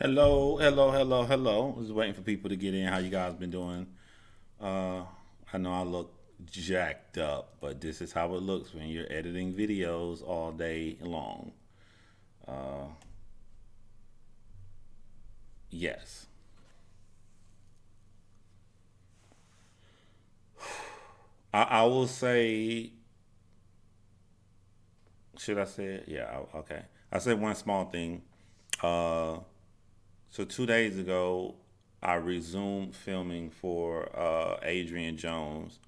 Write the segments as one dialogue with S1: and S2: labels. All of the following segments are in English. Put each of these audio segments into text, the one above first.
S1: Hello, hello, hello, hello. I was waiting for people to get in. How you guys been doing? Uh, I know I look jacked up, but this is how it looks when you're editing videos all day long. Uh, yes. I will say, should I say it? Yeah, okay. I said one small thing. Uh, so 2 days ago, I resumed filming for Adrian Jones,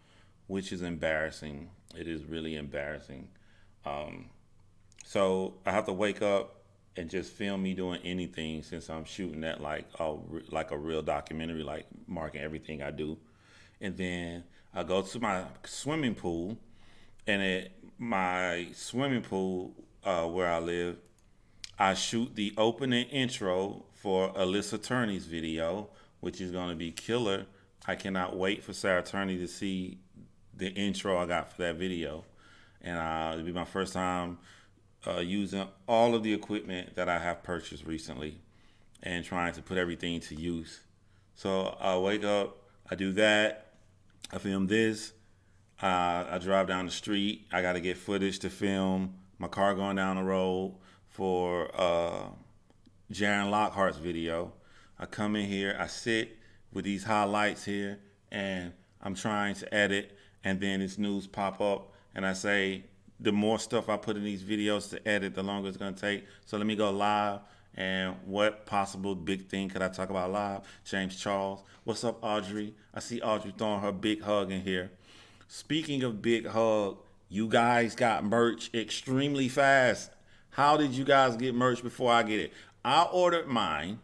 S1: which is embarrassing. It is really embarrassing. Um, So I have to wake up and just film me doing anything since I'm shooting that like a real documentary, like marking everything I do. And then I go to my swimming pool, and at my swimming pool where I live, I shoot the opening intro for Alyssa Turney's video, which is going to be killer. I cannot wait for Sarah Turney to see the intro I got for that video, and it'll be my first time using all of the equipment that I have purchased recently and trying to put everything to use. So I wake up, I do that, I film this, I drive down the street, I got to get footage to film my car going down the road for Jaron Lockhart's video. I come in here, I sit with these highlights here, and I'm trying to edit, and then this news pop up, and I say, the more stuff I put in these videos to edit, the longer it's gonna take. So let me go live. And what possible big thing could I talk about live? James Charles. What's up, Audrey? I see Audrey throwing her big hug in here. Speaking of big hug, you guys got merch extremely fast. How did you guys get merch before I get it? I ordered mine,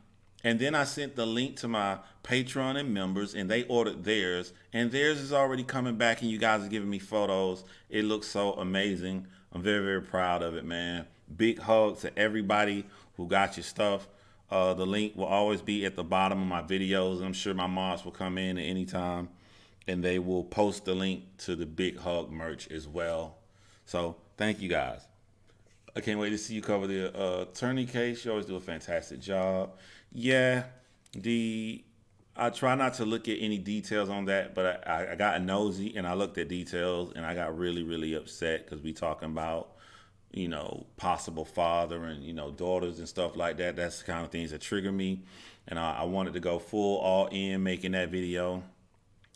S1: and then I sent the link to my Patreon and members, and they ordered theirs, and theirs is already coming back, and you guys are giving me photos. It looks so amazing. I'm very, very proud of it, man. Big hug to everybody who got your stuff. The link will always be at the bottom of my videos. I'm sure my mods will come in at any time, and they will post the link to the Big Hug merch as well. So thank you guys. I can't wait to see you cover the attorney case. You always do a fantastic job. Yeah, the I try not to look at any details on that, but I got nosy and I looked at details and I got really, really upset because we talking about possible father and daughters and stuff like that. That's the kind of things that trigger me, and I wanted to go full all in making that video.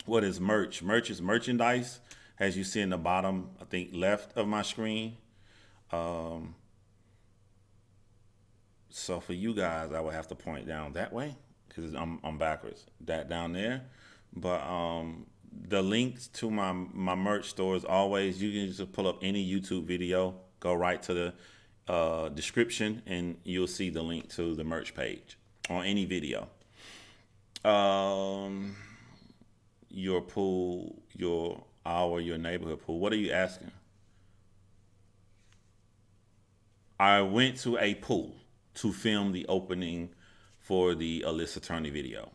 S1: What is merch? Merch is merchandise, as you see in the bottom, I think left of my screen. Um, so for you guys, I would have to point down that way because I'm backwards. That down there, but the links to my merch store is always, you can just pull up any YouTube video, go right to the description, and you'll see the link to the merch page on any video. Um, your pool, your neighborhood pool. What are you asking? I went to a pool to film the opening for the Alyssa Turney video.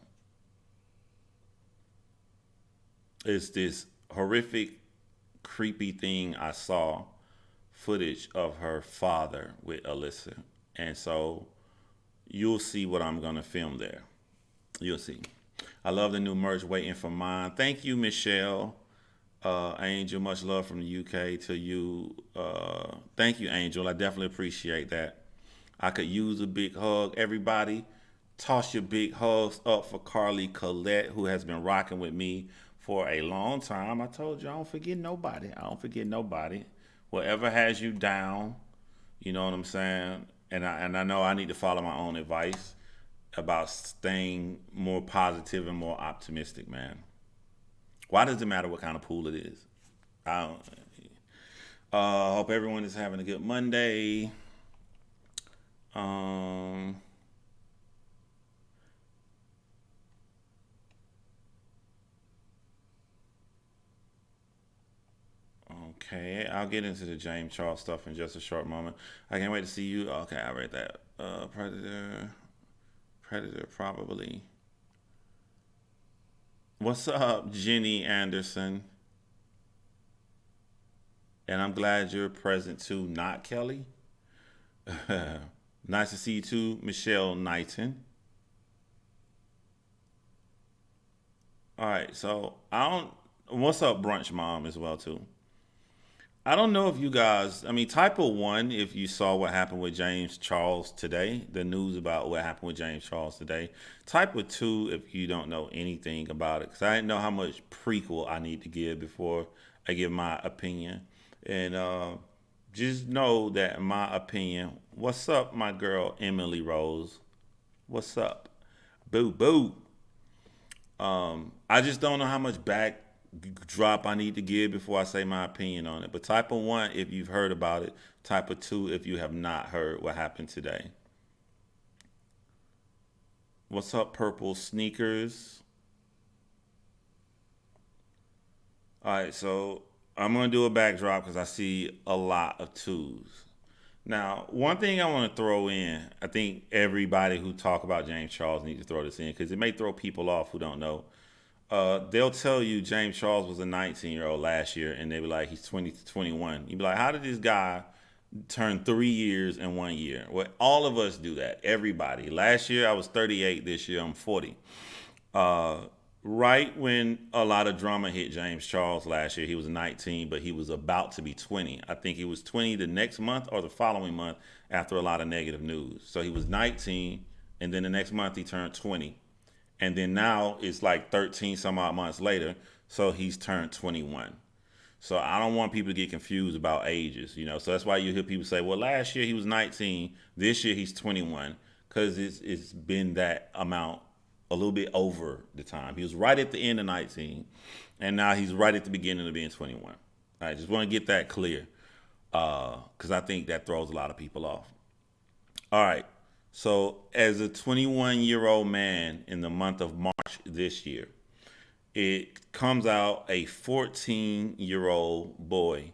S1: It's this horrific, creepy thing. I saw footage of her father with Alyssa. And so you'll see what I'm going to film there. You'll see. I love the new merch. Waiting for mine. Thank you, Michelle. Angel, much love from the UK to you. Thank you, Angel. I definitely appreciate that. I could use a big hug. Everybody, toss your big hugs up for Carly Collette, who has been rocking with me for a long time. I told you I don't forget nobody. I don't forget nobody. Whatever has you down, you know what I'm saying? And I know I need to follow my own advice about staying more positive and more optimistic, man. Why does it matter what kind of pool it is? I don't. Hope everyone is having a good Monday. Um, okay, I'll get into the James Charles stuff in just a short moment. I can't wait to see you. Okay, I read that. Predator, probably. What's up, Jenny Anderson? And I'm glad you're present too, not Kelly. Nice to see you too, Michelle Knighton. All right, so I don't. What's up, brunch mom as well too. I don't know if you guys. I mean, type of one. If you saw what happened with James Charles today, the news about what happened with James Charles today. Type of two, if you don't know anything about it, because I didn't know how much prequel I need to give before I give my opinion. And just know that in my opinion. What's up, my girl Emily Rose? What's up? Boo boo. I just don't know how much backdrop I need to give before I say my opinion on it. But type of one, if you've heard about it. Type of two, if you have not heard what happened today. What's up, purple sneakers? All right, so I'm gonna do a backdrop because I see a lot of twos. Now, one thing I want to throw in, I think everybody who talk about James Charles needs to throw this in because it may throw people off who don't know. They'll tell you James Charles was a 19-year-old last year, and they be like, he's 20 to 21. You'd be like, how did this guy turn 3 years in 1 year? Well, all of us do that. Everybody. Last year I was 38. This year I'm 40. Uh, right when a lot of drama hit James Charles last year, he was 19, but he was about to be 20. I think he was 20 the next month or the following month after a lot of negative news. So he was 19, and then the next month he turned 20, and then now it's like 13 some odd months later, so he's turned 21. So I don't want people to get confused about ages, So that's why you hear people say, "Well, last year he was 19, this year he's 21," because it's been that amount a little bit over the time. He was right at the end of 19, and now he's right at the beginning of being 21. I just want to get that clear because I think that throws a lot of people off. All right. So, as a 21-year-old man in the month of March this year, it comes out a 14-year-old boy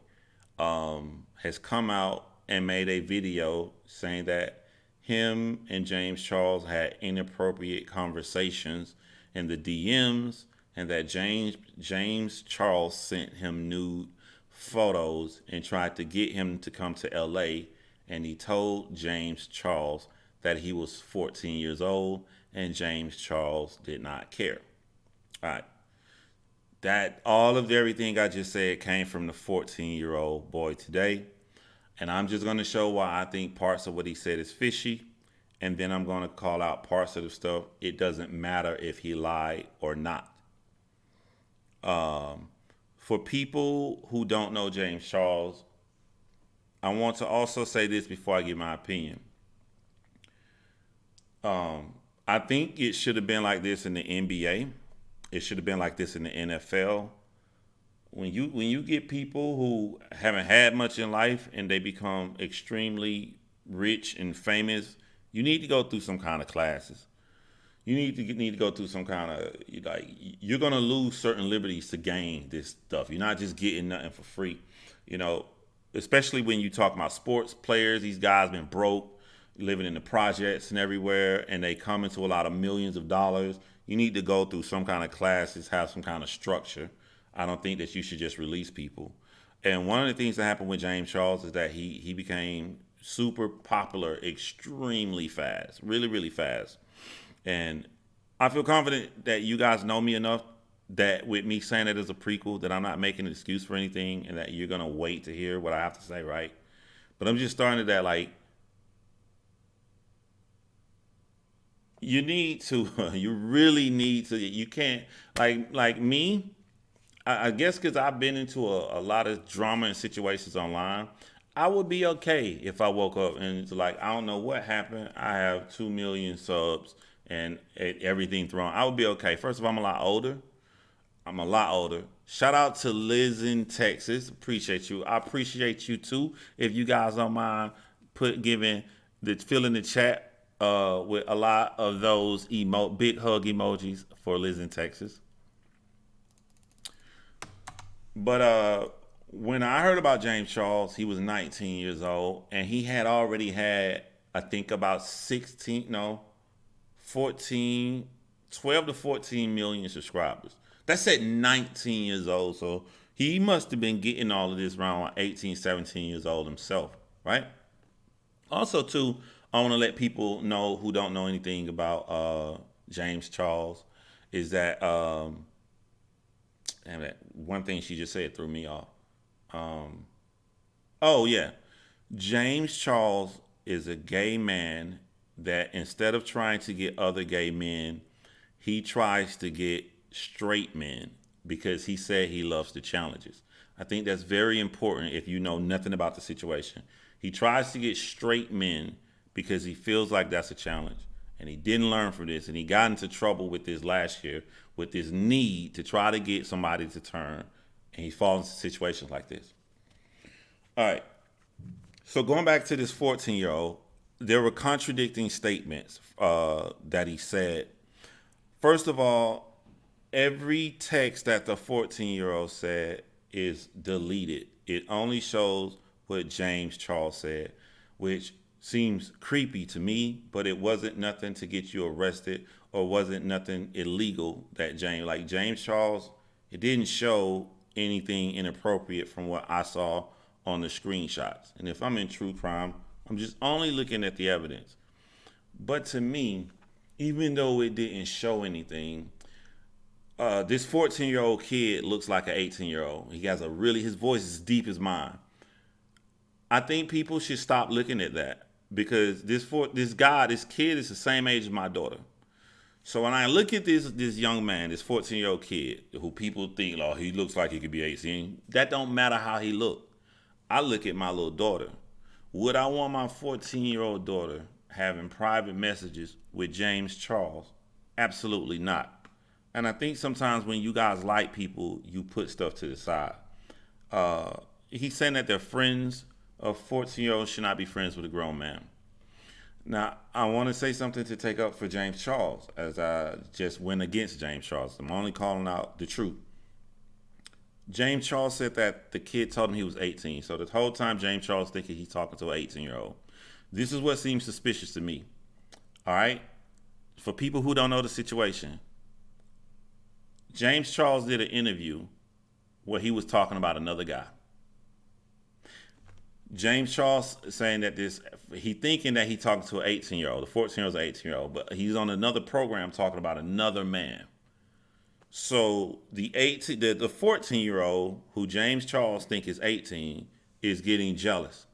S1: has come out and made a video saying that him and James Charles had inappropriate conversations in the DMs, and that James Charles sent him nude photos and tried to get him to come to LA, and he told James Charles that he was 14 years old, and James Charles did not care. All right. That all of everything I just said came from the 14-year-old boy today. And I'm just going to show why I think parts of what he said is fishy. And then I'm going to call out parts of the stuff. It doesn't matter if he lied or not. For people who don't know James Charles, I want to also say this before I give my opinion. I think it should have been like this in the NBA. It should have been like this in the NFL. When you get people who haven't had much in life and they become extremely rich and famous, you need to go through some kind of classes. You need to go through some kind of like you're gonna lose certain liberties to gain this stuff. You're not just getting nothing for free, you know. Especially when you talk about sports players, these guys been broke, living in the projects and everywhere, and they come into a lot of millions of dollars. You need to go through some kind of classes, have some kind of structure. I don't think that you should just release people. And one of the things that happened with James Charles is that he became super popular extremely fast, really, really fast. And I feel confident that you guys know me enough that with me saying it as a prequel, that I'm not making an excuse for anything and that you're going to wait to hear what I have to say, right? But I'm just starting to that, like, you need to, you really need to, you can't, like me, I guess because I've been into a lot of drama and situations online, I would be okay if I woke up and it's like, I don't know what happened. I have 2 million subs and everything thrown. I would be okay. First of all, I'm a lot older. I'm a lot older. Shout out to Liz in Texas. Appreciate you. I appreciate you too. If you guys don't mind giving the fill in the chat with a lot of those big hug emojis for Liz in Texas. But when I heard about James Charles, he was 19 years old, and he had already had, I think, about 16, no, 14, 12 to 14 million subscribers. That's at 19 years old, so he must have been getting all of this around 18, 17 years old himself, right? Also, too, I want to let people know who don't know anything about James Charles is that Damn, that one thing she just said threw me off. Oh yeah, James Charles is a gay man that instead of trying to get other gay men, he tries to get straight men because he said he loves the challenges. I think that's very important if you know nothing about the situation. He tries to get straight men because he feels like that's a challenge. And he didn't learn from this. And he got into trouble with this last year with this need to try to get somebody to turn. And he falls into situations like this. All right. So going back to this 14-year-old, there were contradicting statements that he said. First of all, every text that the 14-year-old said is deleted. It only shows what James Charles said, which seems creepy to me, but it wasn't nothing to get you arrested or wasn't nothing illegal that James Charles, it didn't show anything inappropriate from what I saw on the screenshots. And if I'm in true crime, I'm just only looking at the evidence. But to me, even though it didn't show anything, this 14-year-old kid looks like an 18-year-old. He has his voice is deep as mine. I think people should stop looking at that because this kid is the same age as my daughter. So when I look at this young man, this 14-year-old kid, who people think, oh, he looks like he could be 18, that don't matter how he look. I look at my little daughter. Would I want my 14-year-old daughter having private messages with James Charles? Absolutely not. And I think sometimes when you guys like people, you put stuff to the side. He's saying that their friends of 14-year-olds should not be friends with a grown man. Now, I want to say something to take up for James Charles, as I just went against James Charles. I'm only calling out the truth. James Charles said that the kid told him he was 18. So the whole time James Charles thinking he's talking to an 18-year-old. This is what seems suspicious to me. All right? For people who don't know the situation, James Charles did an interview where he was talking about another guy. James Charles saying that he thinking that he talking to an 18-year-old. The 14-year-old is an 18-year-old, but he's on another program talking about another man. So the 14-year-old who James Charles think is 18 is getting jealous.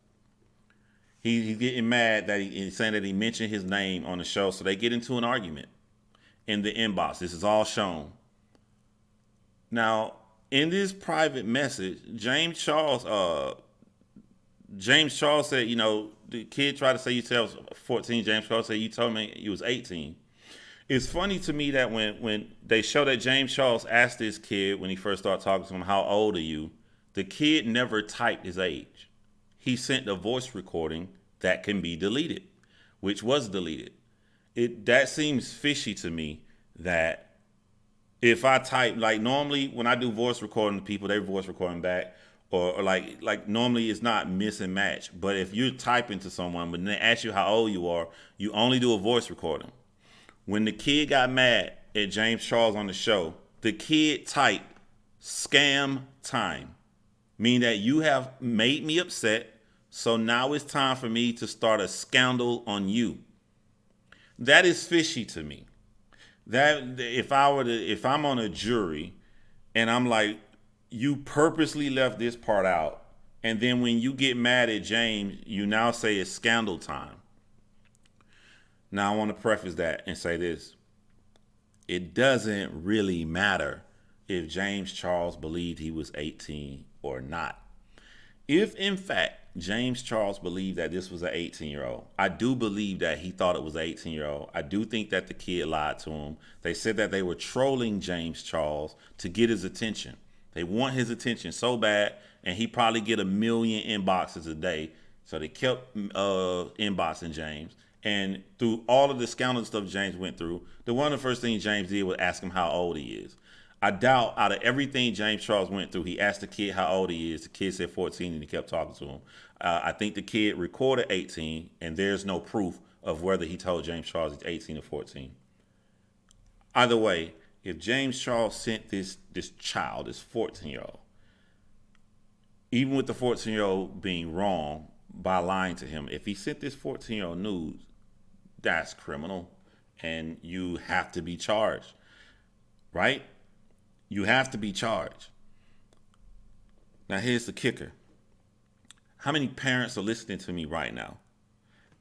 S1: He's getting mad that he's saying that he mentioned his name on the show. So they get into an argument in the inbox. This is all shown. Now, in this private message, James Charles said, the kid tried to say you tell 14. James Charles said you told me you was 18. It's funny to me that when they show that James Charles asked this kid when he first started talking to him, how old are you? The kid never typed his age. He sent a voice recording that can be deleted, which was deleted. That seems fishy to me that if I type, like normally when I do voice recording to people, they voice recording back. Or like normally it's not miss and match. But if you're typing to someone, when they ask you how old you are, you only do a voice recording. When the kid got mad at James Charles on the show, the kid typed scam time, meaning that you have made me upset, so now it's time for me to start a scandal on you. That is fishy to me. That if I'm on a jury and I'm like, you purposely left this part out, and then when you get mad at James, you now say it's scandal time. Now I want to preface that and say this. It doesn't really matter if James Charles believed he was 18 or not. If in fact James Charles believed that this was an 18-year-old, I do believe that he thought it was an 18-year-old. I do think that the kid lied to him. They said that they were trolling James Charles to get his attention. They want his attention so bad, and he probably get 1 million inboxes a day. So they kept inboxing James. And through all of the scandal stuff James went through, one of the first things James did was ask him how old he is. I doubt out of everything James Charles went through, he asked the kid how old he is. The kid said 14, and he kept talking to him. I think the kid recorded 18, and there's no proof of whether he told James Charles he's 18 or 14. Either way, if James Charles sent this child, this 14-year-old, even with the 14-year-old being wrong by lying to him, if he sent this 14-year-old nudes, that's criminal, and you have to be charged, right? You have to be charged. Now, here's the kicker. How many parents are listening to me right now?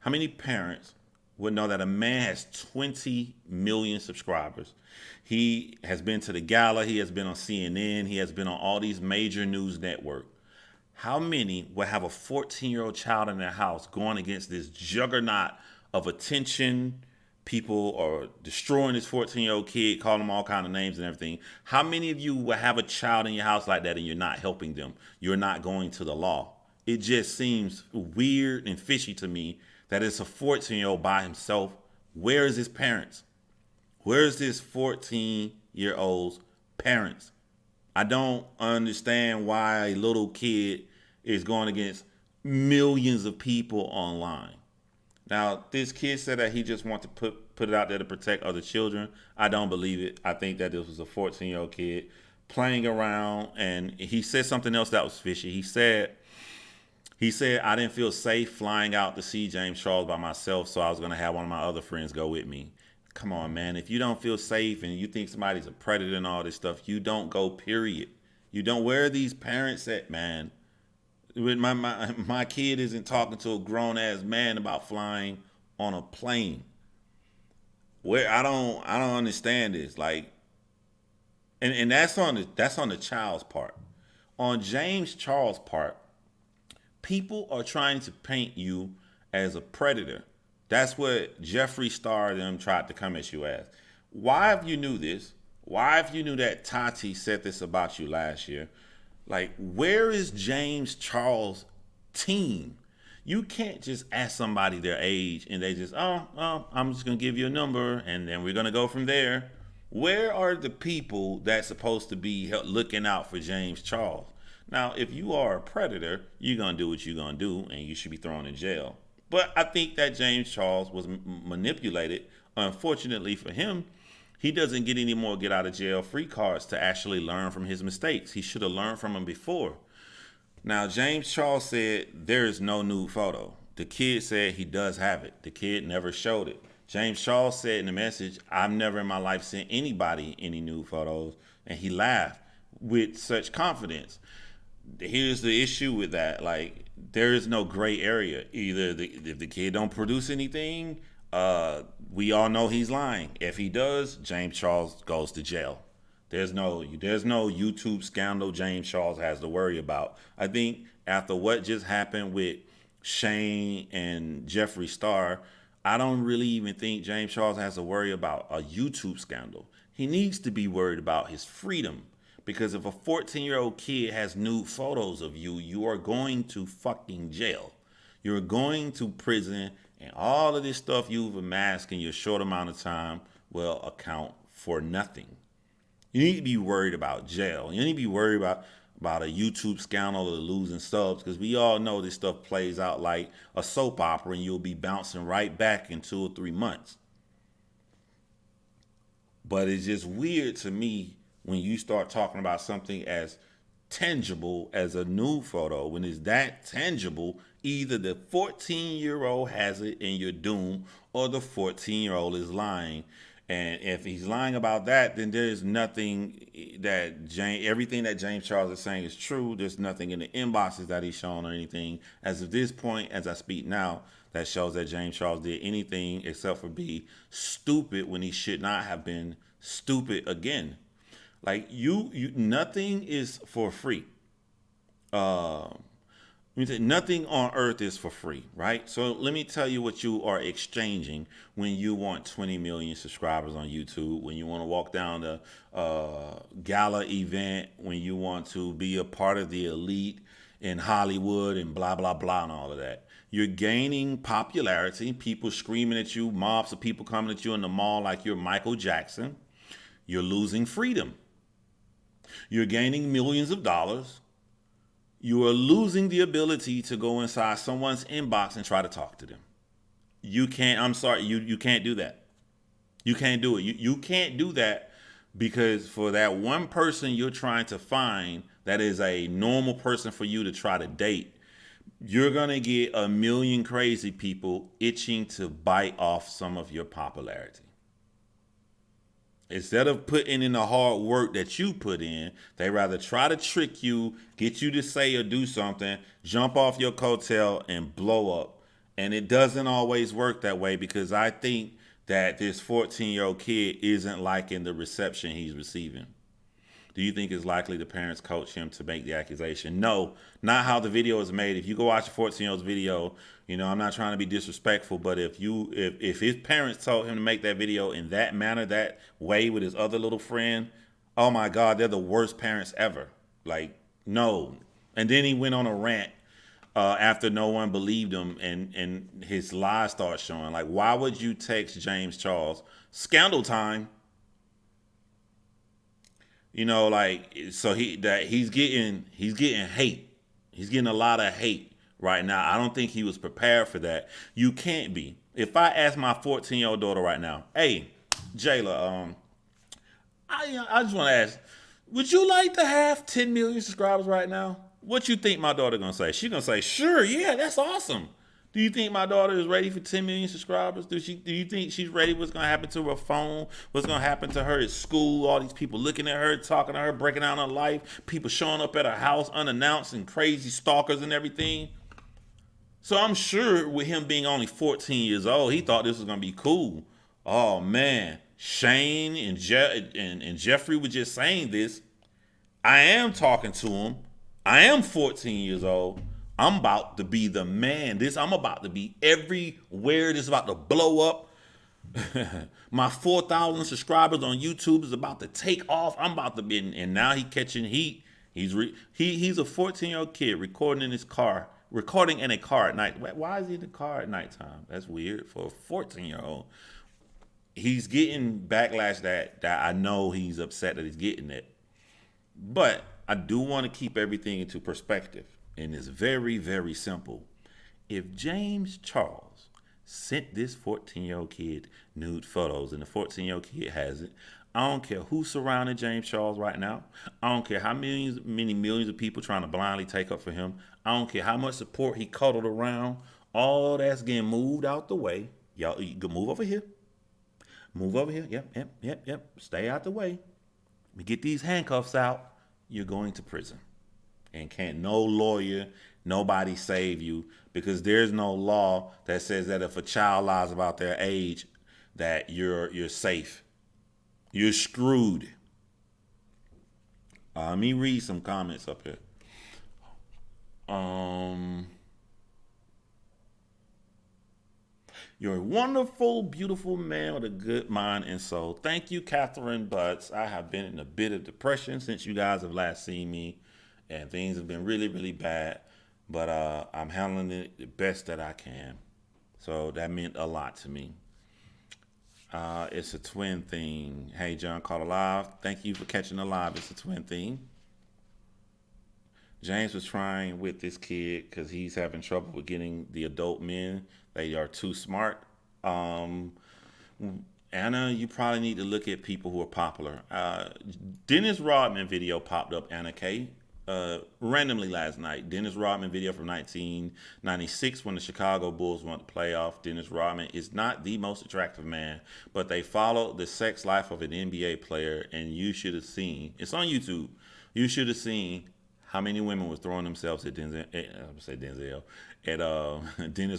S1: How many parents would know that a man has 20 million subscribers? He has been to the gala. He has been on CNN. He has been on all these major news networks. How many would have a 14-year-old child in their house going against this juggernaut of attention? People are destroying this 14-year-old kid, calling him all kind of names and everything. How many of you will have a child in your house like that and you're not helping them? You're not going to the law. It just seems weird and fishy to me that it's a 14-year-old by himself. Where is his parents? Where is this 14-year-old's parents? I don't understand why a little kid is going against millions of people online. Now, this kid said that he just wants to put it out there to protect other children. I don't believe it. I think that this was a 14-year-old kid playing around, and he said something else that was fishy. He said I didn't feel safe flying out to see James Charles by myself, so I was going to have one of my other friends go with me. Come on, man. If you don't feel safe and you think somebody's a predator and all this stuff, you don't go, period. You don't. Where are these parents at, man? My kid isn't talking to a grown ass man about flying on a plane. Where I don't understand this. Like, and that's on the child's part. On James Charles' part, people are trying to paint you as a predator. That's what Jeffree Star and them tried to come at you as. Why, if you knew this, why, if you knew that Tati said this about you last year, like, where is James Charles' team? You can't just ask somebody their age and they just, I'm just going to give you a number and then we're going to go from there. Where are the people that's supposed to be looking out for James Charles? Now, if you are a predator, you're going to do what you're going to do and you should be thrown in jail. But I think that James Charles was manipulated. Unfortunately for him, he doesn't get any more get out of jail free cards to actually learn from his mistakes. He should have learned from them before. Now, James Charles said there is no nude photo. The kid said he does have it. The kid never showed it. James Charles said in the message, I've never in my life sent anybody any nude photos. And he laughed with such confidence. Here's the issue with that. Like, there is no gray area. Either if the kid don't produce anything, we all know he's lying. If he does, James Charles goes to jail. There's no YouTube scandal James Charles has to worry about. I think after what just happened with Shane and Jeffree Star, I don't really even think James Charles has to worry about a YouTube scandal. He needs to be worried about his freedom. Because if a 14-year-old kid has nude photos of you, you are going to fucking jail. You're going to prison, and all of this stuff you've amassed in your short amount of time will account for nothing. You need to be worried about jail. You need to be worried about a YouTube scandal or losing subs, because we all know this stuff plays out like a soap opera and you'll be bouncing right back in 2 or 3 months. But it's just weird to me when you start talking about something as tangible as a nude photo. When it's that tangible, either the 14-year-old has it and you're doomed, or the 14-year-old is lying. And if he's lying about that, then there's nothing everything that James Charles is saying is true. There's nothing in the inboxes that he's shown or anything. As of this point, as I speak now, that shows that James Charles did anything except for be stupid when he should not have been stupid again. Like, you nothing is for free. Nothing on earth is for free, right? So let me tell you what you are exchanging when you want 20 million subscribers on YouTube, when you want to walk down the gala event, when you want to be a part of the elite in Hollywood and blah, blah, blah, and all of that. You're gaining popularity, people screaming at you, mobs of people coming at you in the mall like you're Michael Jackson. You're losing freedom. You're gaining millions of dollars. You are losing the ability to go inside someone's inbox and try to talk to them. You can't, I'm sorry, you can't do that. You can't do it. You can't do that because for that one person you're trying to find that is a normal person for you to try to date, you're going to get a million crazy people itching to bite off some of your popularity. Instead of putting in the hard work that you put in, they rather try to trick you, get you to say or do something, jump off your coattail, and blow up. And it doesn't always work that way because I think that this 14-year-old kid isn't liking the reception he's receiving. Do you think it's likely the parents coach him to make the accusation? No, not how the video is made. If you go watch a 14-year-old's video, I'm not trying to be disrespectful, but if his parents told him to make that video in that manner, that way with his other little friend, oh my God, they're the worst parents ever. Like, no. And then he went on a rant after no one believed him and his lies start showing. Like, why would you text James Charles? Scandal time. So he's getting hate. He's getting a lot of hate right now. I don't think he was prepared for that. You can't be. If I ask my 14-year-old daughter right now, hey, Jayla, I just want to ask, would you like to have 10 million subscribers right now? What you think my daughter gonna say? She gonna say, sure, yeah, that's awesome. Do you think my daughter is ready for 10 million subscribers? Do you think she's ready? What's going to happen to her phone? What's going to happen to her at school? All these people looking at her, talking to her, breaking down her life. People showing up at her house unannounced and crazy stalkers and everything. So I'm sure with him being only 14 years old, he thought this was going to be cool. Oh, man. Shane and Jeffrey were just saying this. I am talking to him. I am 14 years old. I'm about to be the man. I'm about to be everywhere. This is about to blow up. My 4,000 subscribers on YouTube is about to take off. I'm about to be, and now he catching heat. He's a 14-year-old kid recording in a car at night. Why is he in the car at nighttime? That's weird for a 14-year-old. He's getting backlash that I know he's upset that he's getting it. But I do want to keep everything into perspective. And it's very, very simple. If James Charles sent this 14-year-old kid nude photos and the 14-year-old kid has it, I don't care who's surrounding James Charles right now. I don't care how many millions of people trying to blindly take up for him. I don't care how much support he cuddled around. All that's getting moved out the way. Y'all, you can move over here. Move over here. Yep. Stay out the way. We get these handcuffs out. You're going to prison. And can't no lawyer, nobody save you because there's no law that says that if a child lies about their age, that you're safe. You're screwed. Let me read some comments up here. You're a wonderful, beautiful man with a good mind and soul. Thank you, Catherine Butts. I have been in a bit of depression since you guys have last seen me. And things have been really, really bad. But I'm handling it the best that I can. So that meant a lot to me. It's a twin thing. Hey, John caught alive. Thank you for catching alive. It's a twin thing. James was trying with this kid because he's having trouble with getting the adult men. They are too smart. Anna, you probably need to look at people who are popular. Dennis Rodman video popped up, Anna K. Randomly last night. Dennis Rodman video from 1996 when the Chicago Bulls won the playoff. Dennis Rodman is not the most attractive man, but they followed the sex life of an NBA player, and you should have seen. It's on YouTube. You should have seen how many women were throwing themselves at Dennis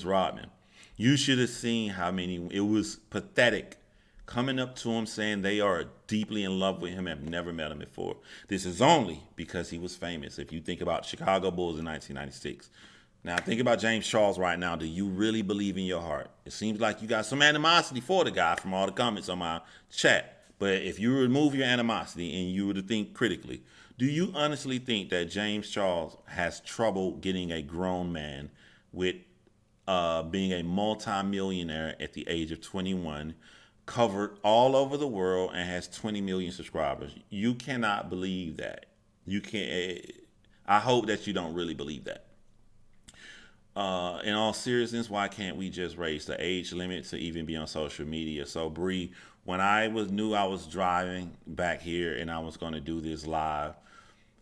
S1: Rodman. You should have seen how many. It was pathetic. Coming up to him saying they are deeply in love with him, have never met him before. This is only because he was famous. If you think about Chicago Bulls in 1996. Now think about James Charles right now. Do you really believe in your heart? It seems like you got some animosity for the guy from all the comments on my chat. But if you remove your animosity and you were to think critically, do you honestly think that James Charles has trouble getting a grown man with being a multi-millionaire at the age of 21, covered all over the world, and has 20 million subscribers? You cannot believe that. You can't. I hope that you don't really believe that. In all seriousness, why can't we just raise the age limit to even be on social media? So, Bree, when I knew I was driving back here and I was going to do this live,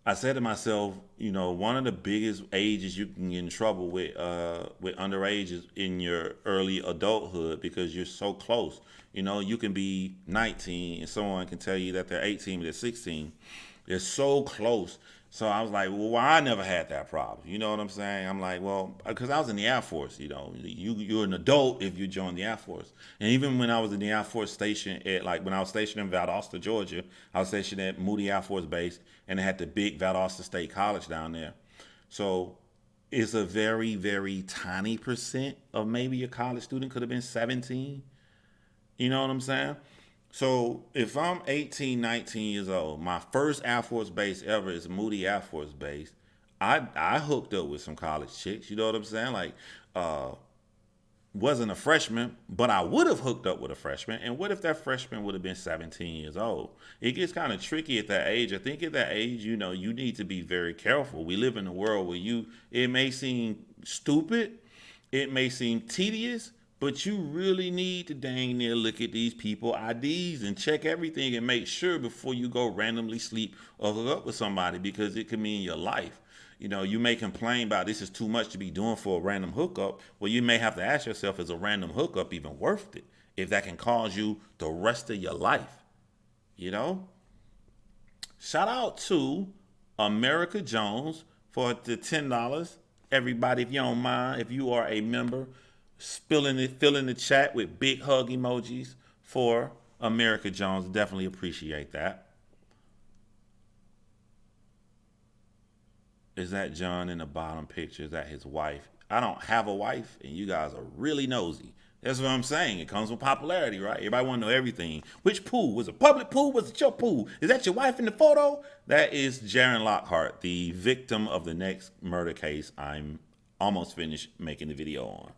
S1: I said to myself, one of the biggest ages you can get in trouble with underage is in your early adulthood because you're so close. You can be 19 and someone can tell you that they're 18, but they're 16. They're so close. So I was like, well, why I never had that problem? You know what I'm saying? I'm like, well, because I was in the Air Force. You're an adult if you join the Air Force. And even when I was in the Air Force station when I was stationed in Valdosta, Georgia, I was stationed at Moody Air Force Base, and they had the big Valdosta State College down there. So it's a very, very tiny percent of maybe a college student could have been 17. You know what I'm saying? So if I'm 18, 19 years old, my first Air Force base ever is Moody Air Force Base. I hooked up with some college chicks. You know what I'm saying? Like, uh, wasn't a freshman, but I would have hooked up with a freshman. And what if that freshman would have been 17 years old? It gets kind of tricky at that age. I think at that age, you need to be very careful. We live in a world where it may seem stupid, it may seem tedious, but you really need to dang near look at these people IDs and check everything and make sure before you go randomly sleep or hook up with somebody because it could mean your life. You may complain about this is too much to be doing for a random hookup. Well, you may have to ask yourself, is a random hookup even worth it? If that can cause you the rest of your life, you know? Shout out to America Jones for the $10. Everybody, if you don't mind, if you are a member, fill in the chat with big hug emojis for America Jones. Definitely appreciate that. Is that John in the bottom picture? Is that his wife? I don't have a wife, and you guys are really nosy. That's what I'm saying. It comes with popularity, right? Everybody want to know everything. Which pool? Was it a public pool? Was it your pool? Is that your wife in the photo? That is Jaron Lockhart, the victim of the next murder case I'm almost finished making the video on.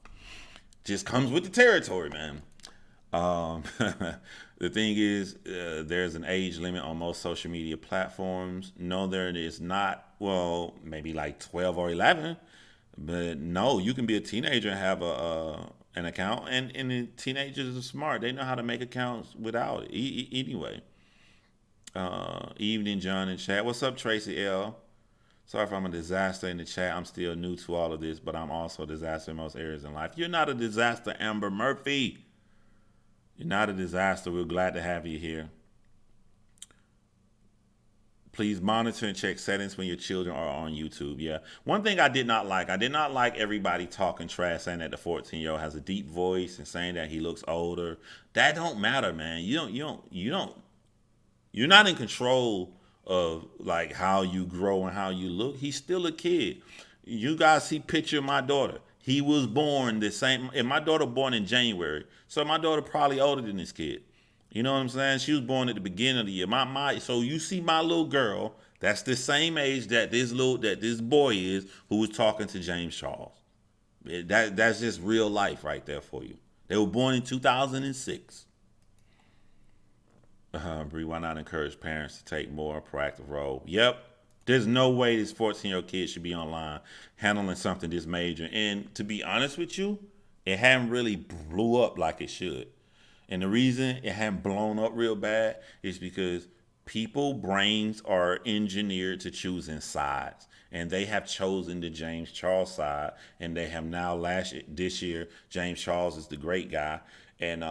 S1: Just comes with the territory, man. Um, the thing is, there's an age limit on most social media platforms. No, there is not. Well, maybe like 12 or 11, but no, you can be a teenager and have an account, and the teenagers are smart. They know how to make accounts without it. Anyway, evening, John in chat. What's up, Tracy L? Sorry if I'm a disaster in the chat. I'm still new to all of this, but I'm also a disaster in most areas in life. You're not a disaster, Amber Murphy. You're not a disaster. We're glad to have you here. Please monitor and check settings when your children are on YouTube. Yeah. One thing I did not like everybody talking trash saying that the 14-year-old has a deep voice and saying that he looks older. That don't matter, man. You're not in control of like how you grow and how you look. He's still a kid. You guys see picture of my daughter. He was born the same, and my daughter born in January. So my daughter probably older than this kid. You know what I'm saying? She was born at the beginning of the year. So you see my little girl, that's the same age that this boy is who was talking to James Charles. That's just real life right there for you. They were born in 2006. Bree, why not encourage parents to take more proactive role? Yep. There's no way this 14-year-old kid should be online handling something this major. And to be honest with you, it hadn't really blew up like it should. And the reason it hadn't blown up real bad is because people brains are engineered to choosing sides. And they have chosen the James Charles side. And they have now this year, James Charles is the great guy. And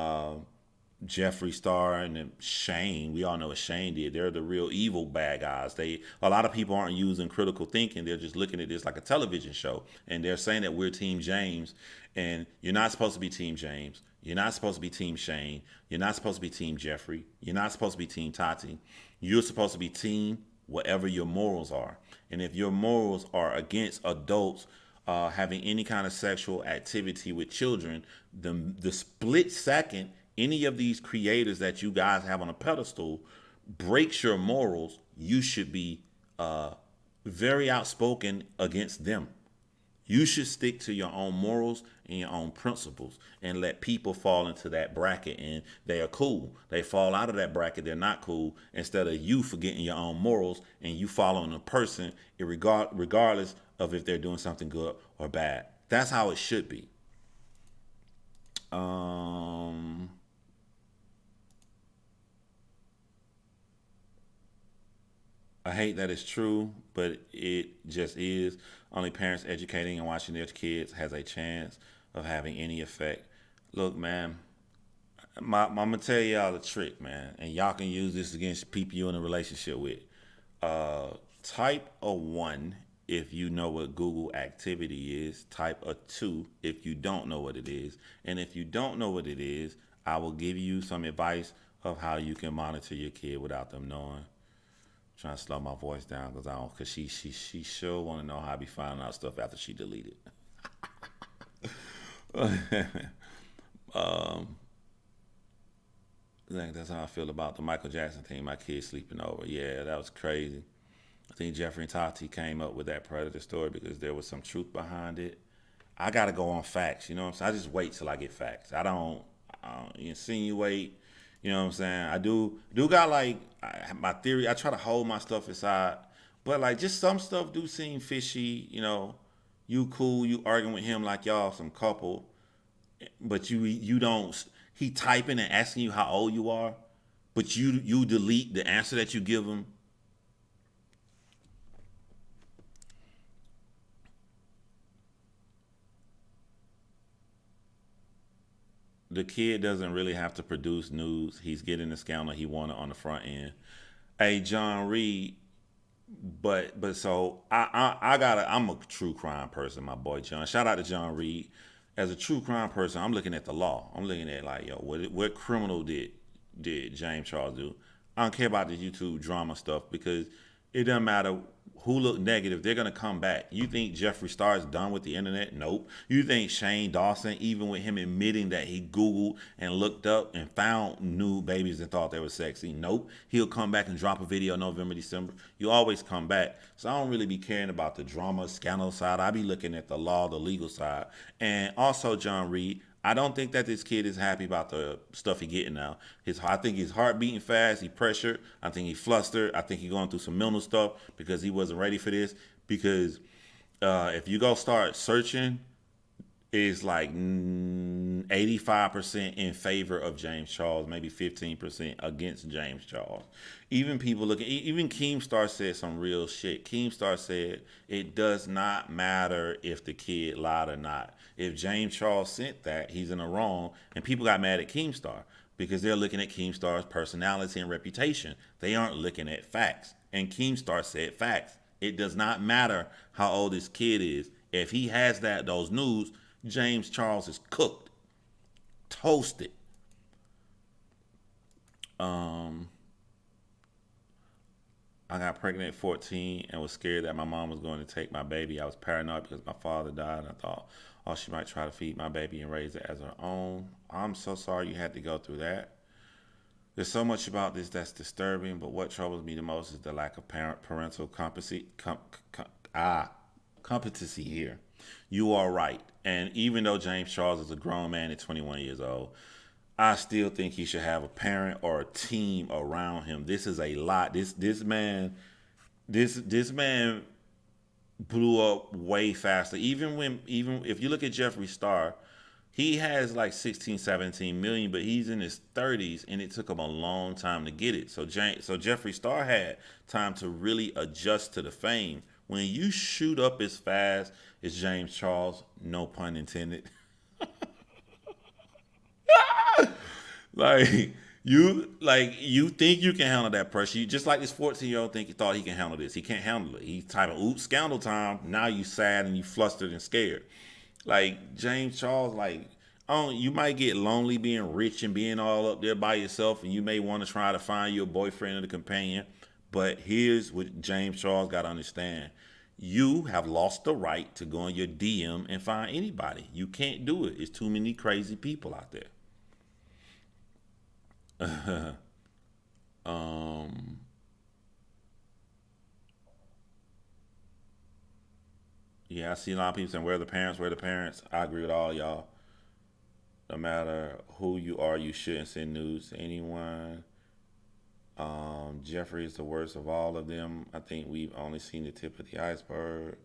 S1: Jeffree Star and Shane, we all know what Shane did. They're the real evil bad guys. A lot of people aren't using critical thinking. They're just looking at this like a television show, and they're saying that we're Team James, and you're not supposed to be Team James. You're not supposed to be Team Shane. You're not supposed to be Team Jeffrey. You're not supposed to be Team Tati. You're supposed to be Team whatever your morals are. And if your morals are against adults having any kind of sexual activity with children, the split second any of these creators that you guys have on a pedestal breaks your morals, you should be very outspoken against them. You should stick to your own morals and your own principles and let people fall into that bracket and they are cool. They fall out of that bracket, they're not cool, instead of you forgetting your own morals and you following a person regardless of if they're doing something good or bad. That's how it should be. I hate that it's true, but it just is. Only parents educating and watching their kids has a chance of having any effect. Look, man, I'm gonna tell y'all the trick, man, and y'all can use this against people you're in a relationship with. Uh, Type a one if you know what Google Activity is. Type a two if you don't know what it is, and if you don't know what it is, I will give you some advice of how you can monitor your kid without them knowing. Trying to slow my voice down because I don't, because she sure want to know how I be finding out stuff after she deleted. um, I think that's how I feel about the Michael Jackson thing. My kids sleeping over. Yeah, that was crazy. I think Jeffrey and Tati came up with that Predator story because there was some truth behind it. I gotta go on facts. You know what I'm saying? I just wait till I get facts. I don't insinuate. You know what I'm saying? I do got like my theory. I try to hold my stuff aside, but like just some stuff do seem fishy. You know, you cool, you arguing with him like y'all some couple, but you don't. He typing and asking you how old you are, but you delete the answer that you give him. The kid doesn't really have to produce news. He's getting the scandal he wanted on the front end. Hey, John Reed, but so I'm a true crime person, my boy John. Shout out to John Reed. As a true crime person, I'm looking at the law. I'm looking at like, yo, what criminal did James Charles do? I don't care about the YouTube drama stuff because it doesn't matter who look negative, they're gonna come back. You think Jeffree Star is done with the internet? Nope. You think Shane Dawson, even with him admitting that he Googled and looked up and found nude babies and thought they were sexy? Nope. He'll come back and drop a video November, December. You always come back. So I don't really be caring about the drama, scandal side. I be looking at the law, the legal side. And also, John Reed, I don't think that this kid is happy about the stuff he getting now. I think his heart beating fast. He pressured. I think he flustered. I think he going through some mental stuff because he wasn't ready for this. Because if you go start searching, it's like 85% in favor of James Charles, maybe 15% against James Charles. Even people looking, even Keemstar said some real shit. Keemstar said it does not matter if the kid lied or not. If James Charles sent that, he's in the wrong. And people got mad at Keemstar because they're looking at Keemstar's personality and reputation. They aren't looking at facts. And Keemstar said facts. It does not matter how old this kid is. If he has those news, James Charles is cooked, toasted. Um, I got pregnant at 14 and was scared that my mom was going to take my baby. I was paranoid because my father died, and I thought, oh, she might try to feed my baby and raise it as her own. I'm so sorry you had to go through that. There's so much about this that's disturbing, but what troubles me the most is the lack of parental competency here. You are right. And even though James Charles is a grown man at 21 years old, I still think he should have a parent or a team around him. This is a lot. This man blew up way faster. Even if you look at Jeffree Star, he has like 16, 17 million, but he's in his 30s and it took him a long time to get it. So Jeffree Star had time to really adjust to the fame. When you shoot up as fast as James Charles, no pun intended, like you think you can handle that pressure. You just like this 14-year-old think he thought he can handle this. He can't handle it. He's typing oops, scandal time. Now you sad and you flustered and scared. Like James Charles, like oh, you might get lonely being rich and being all up there by yourself, and you may want to try to find you a boyfriend or a companion. But here's what James Charles got to understand. You have lost the right to go in your DM and find anybody. You can't do it. It's too many crazy people out there. um, yeah, I see a lot of people saying, where are the parents? Where are the parents? I agree with all y'all. No matter who you are, you shouldn't send news to anyone. Jeffrey is the worst of all of them. I think we've only seen the tip of the iceberg.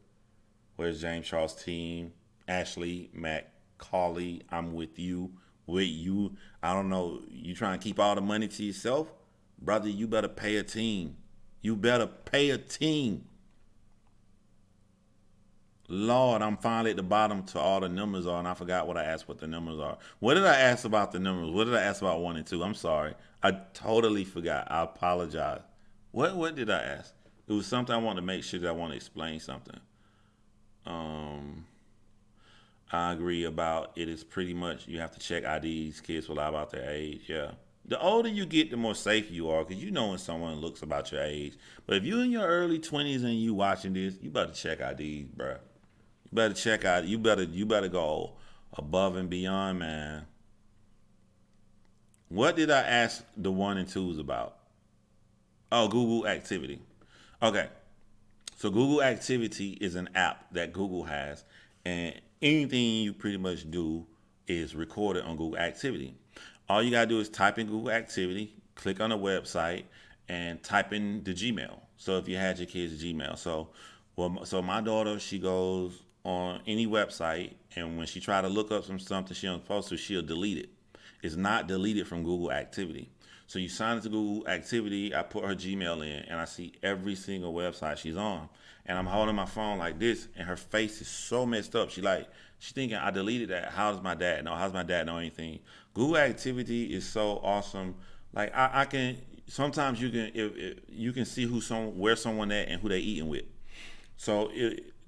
S1: Where's James Charles' team? Ashley, Matt, Carly, I'm with you. With you. I don't know. You trying to keep all the money to yourself? Brother, you better pay a team. You better pay a team. Lord, I'm finally at the bottom to all the numbers are, and I forgot what I asked what the numbers are. What did I ask about the numbers? What did I ask about 1 and 2? I'm sorry. I totally forgot. I apologize. What did I ask? It was something I wanted to make sure that I want to explain something. Um I agree about it is pretty much you have to check IDs. Kids will lie about their age. Yeah. The older you get, the more safe you are because you know when someone looks about your age. But if you're in your early 20s and you watching this, you better check IDs, bruh. You better check out. You better go above and beyond, man. What did I ask the 1 and 2s about? Oh, Google Activity. Okay, so Google Activity is an app that Google has, and anything you pretty much do is recorded on Google Activity. All you gotta do is type in Google Activity, click on the website, and type in the Gmail. So if you had your kids' Gmail, so my daughter she goes on any website, and when she try to look up something she don't supposed to, she'll delete it. It's not deleted from Google Activity. So you sign into Google Activity, I put her Gmail in, and I see every single website she's on. And I'm holding my phone like this, and her face is so messed up. She's thinking I deleted that. How does my dad know? How does my dad know anything? Google Activity is so awesome. Like I can sometimes you can see where someone at and who they eating with. So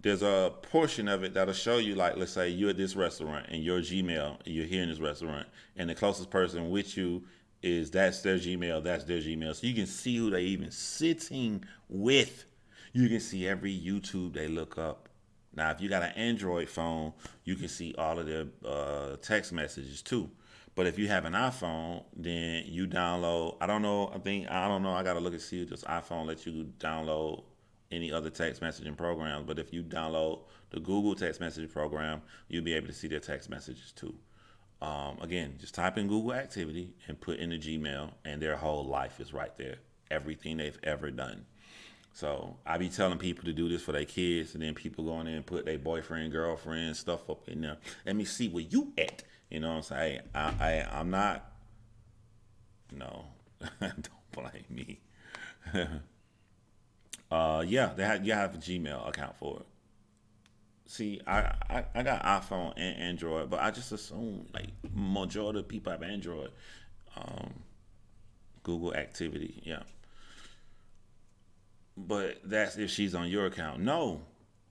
S1: there's a portion of it that'll show you, like, let's say you're at this restaurant and your Gmail, you're here in this restaurant, and the closest person with you is that's their Gmail, that's their Gmail. So you can see who they even sitting with. You can see every YouTube they look up. Now, if you got an Android phone, you can see all of their text messages too. But if you have an iPhone, then you download. I don't know. I gotta look and see if this iPhone lets you download any other text messaging programs. But if you download the Google text messaging program, you'll be able to see their text messages too. Again, just type in Google Activity and put in the Gmail, and their whole life is right there. Everything they've ever done. So I be telling people to do this for their kids, and then people go in there and put their boyfriend, girlfriend stuff up in there. Let me see where you at. You know what I'm saying? I'm not. No, don't blame me. Yeah, you have a Gmail account for it. See, I got iPhone and Android, but I just assume like majority of people have Android. Um, Google Activity, yeah. But that's if she's on your account. No,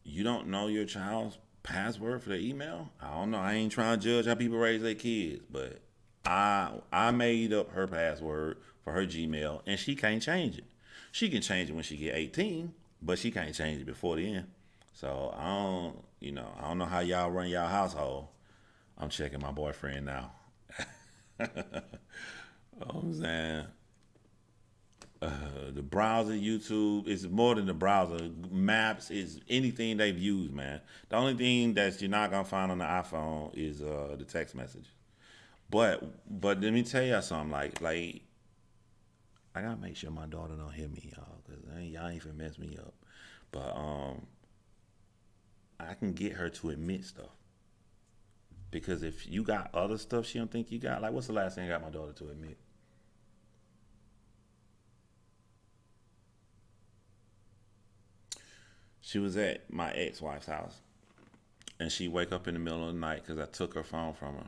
S1: you don't know your child's password for their email. I don't know. I ain't trying to judge how people raise their kids, but I made up her password for her Gmail, and she can't change it. She can change it when she get 18, but she can't change it before then. So I don't know how y'all run y'all household. I'm checking my boyfriend now. I'm saying the browser, YouTube is more than the browser. Maps is anything they've used, man. The only thing that you're not gonna find on the iPhone is the text message. But let me tell y'all something. Like I gotta make sure my daughter don't hear me, y'all, because y'all ain't finna mess me up. But I can get her to admit stuff. Because if you got other stuff she don't think you got, like what's the last thing I got my daughter to admit? She was at my ex-wife's house, and she wake up in the middle of the night because I took her phone from her,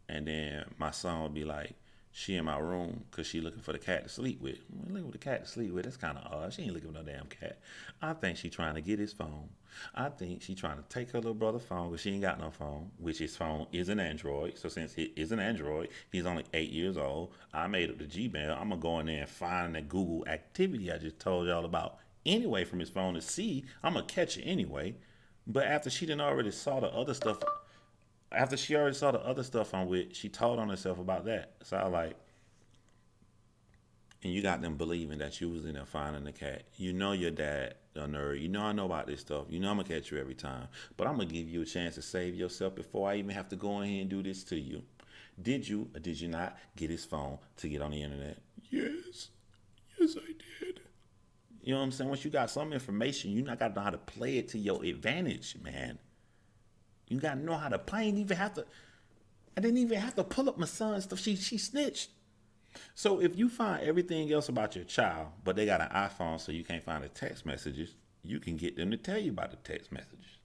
S1: and then my son would be like, "She in my room because she looking for the cat to sleep with." Well, looking for the cat to sleep with? That's kind of odd. She ain't looking for no damn cat. I think she trying to get his phone. I think she trying to take her little brother's phone because she ain't got no phone, which his phone is an Android. So since it is an Android, he's only 8 years old. I made up the Gmail. I'm gonna go in there and find the Google activity I just told y'all about anyway from his phone to see. I'm gonna catch it anyway. But after she didn't already saw the other stuff, after she already saw the other stuff on which she told on herself about that. So I like, and you got them believing that you was in there finding the cat. You know your dad a nerd. You know I know about this stuff. You know I'm gonna catch you every time. But I'm gonna give you a chance to save yourself before I even have to go in here and do this to you. Did you or did you not get his phone to get on the internet? Yes. Yes, I did. You know what I'm saying? Once you got some information, you not gotta know how to play it to your advantage, man. You gotta know how to play. I didn't even have to pull up my son's stuff. She snitched. So if you find everything else about your child, but they got an iPhone, so you can't find the text messages, you can get them to tell you about the text messages.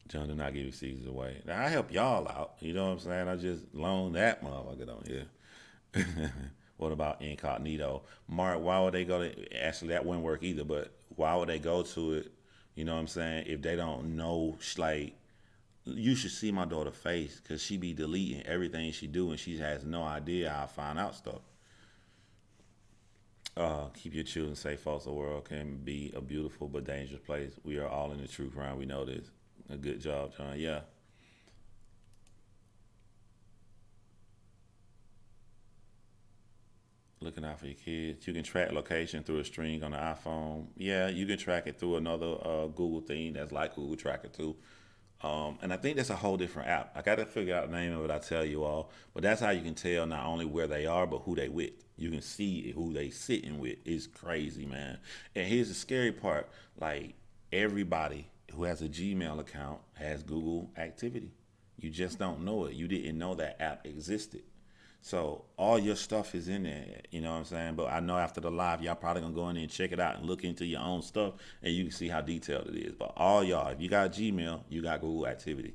S1: John did not give his seasons away. Now I help y'all out. You know what I'm saying? I just loaned that motherfucker on here. What about incognito? Mark, why would they go to actually that wouldn't work either, but why would they go to it? You know what I'm saying? If they don't know like you should see my daughter face because she be deleting everything she do and she has no idea how I find out stuff. Keep your children safe, folks. The world can be a beautiful but dangerous place. We are all in the true crime. We know this. A good job, John. Yeah. Looking out for your kids. You can track location through a string on the iPhone. Yeah, you can track it through another Google thing that's like Google Tracker too. And I think that's a whole different app. I got to figure out the name of it. I tell you all, but that's how you can tell not only where they are, but who they with. You can see who they sitting with. It's crazy, man. And here's the scary part: like everybody who has a Gmail account has Google Activity. You just don't know it. You didn't know that app existed. So all your stuff is in there, you know what I'm saying? But I know after the live, y'all probably gonna go in there and check it out and look into your own stuff, and you can see how detailed it is. But all y'all, if you got Gmail, you got Google Activity.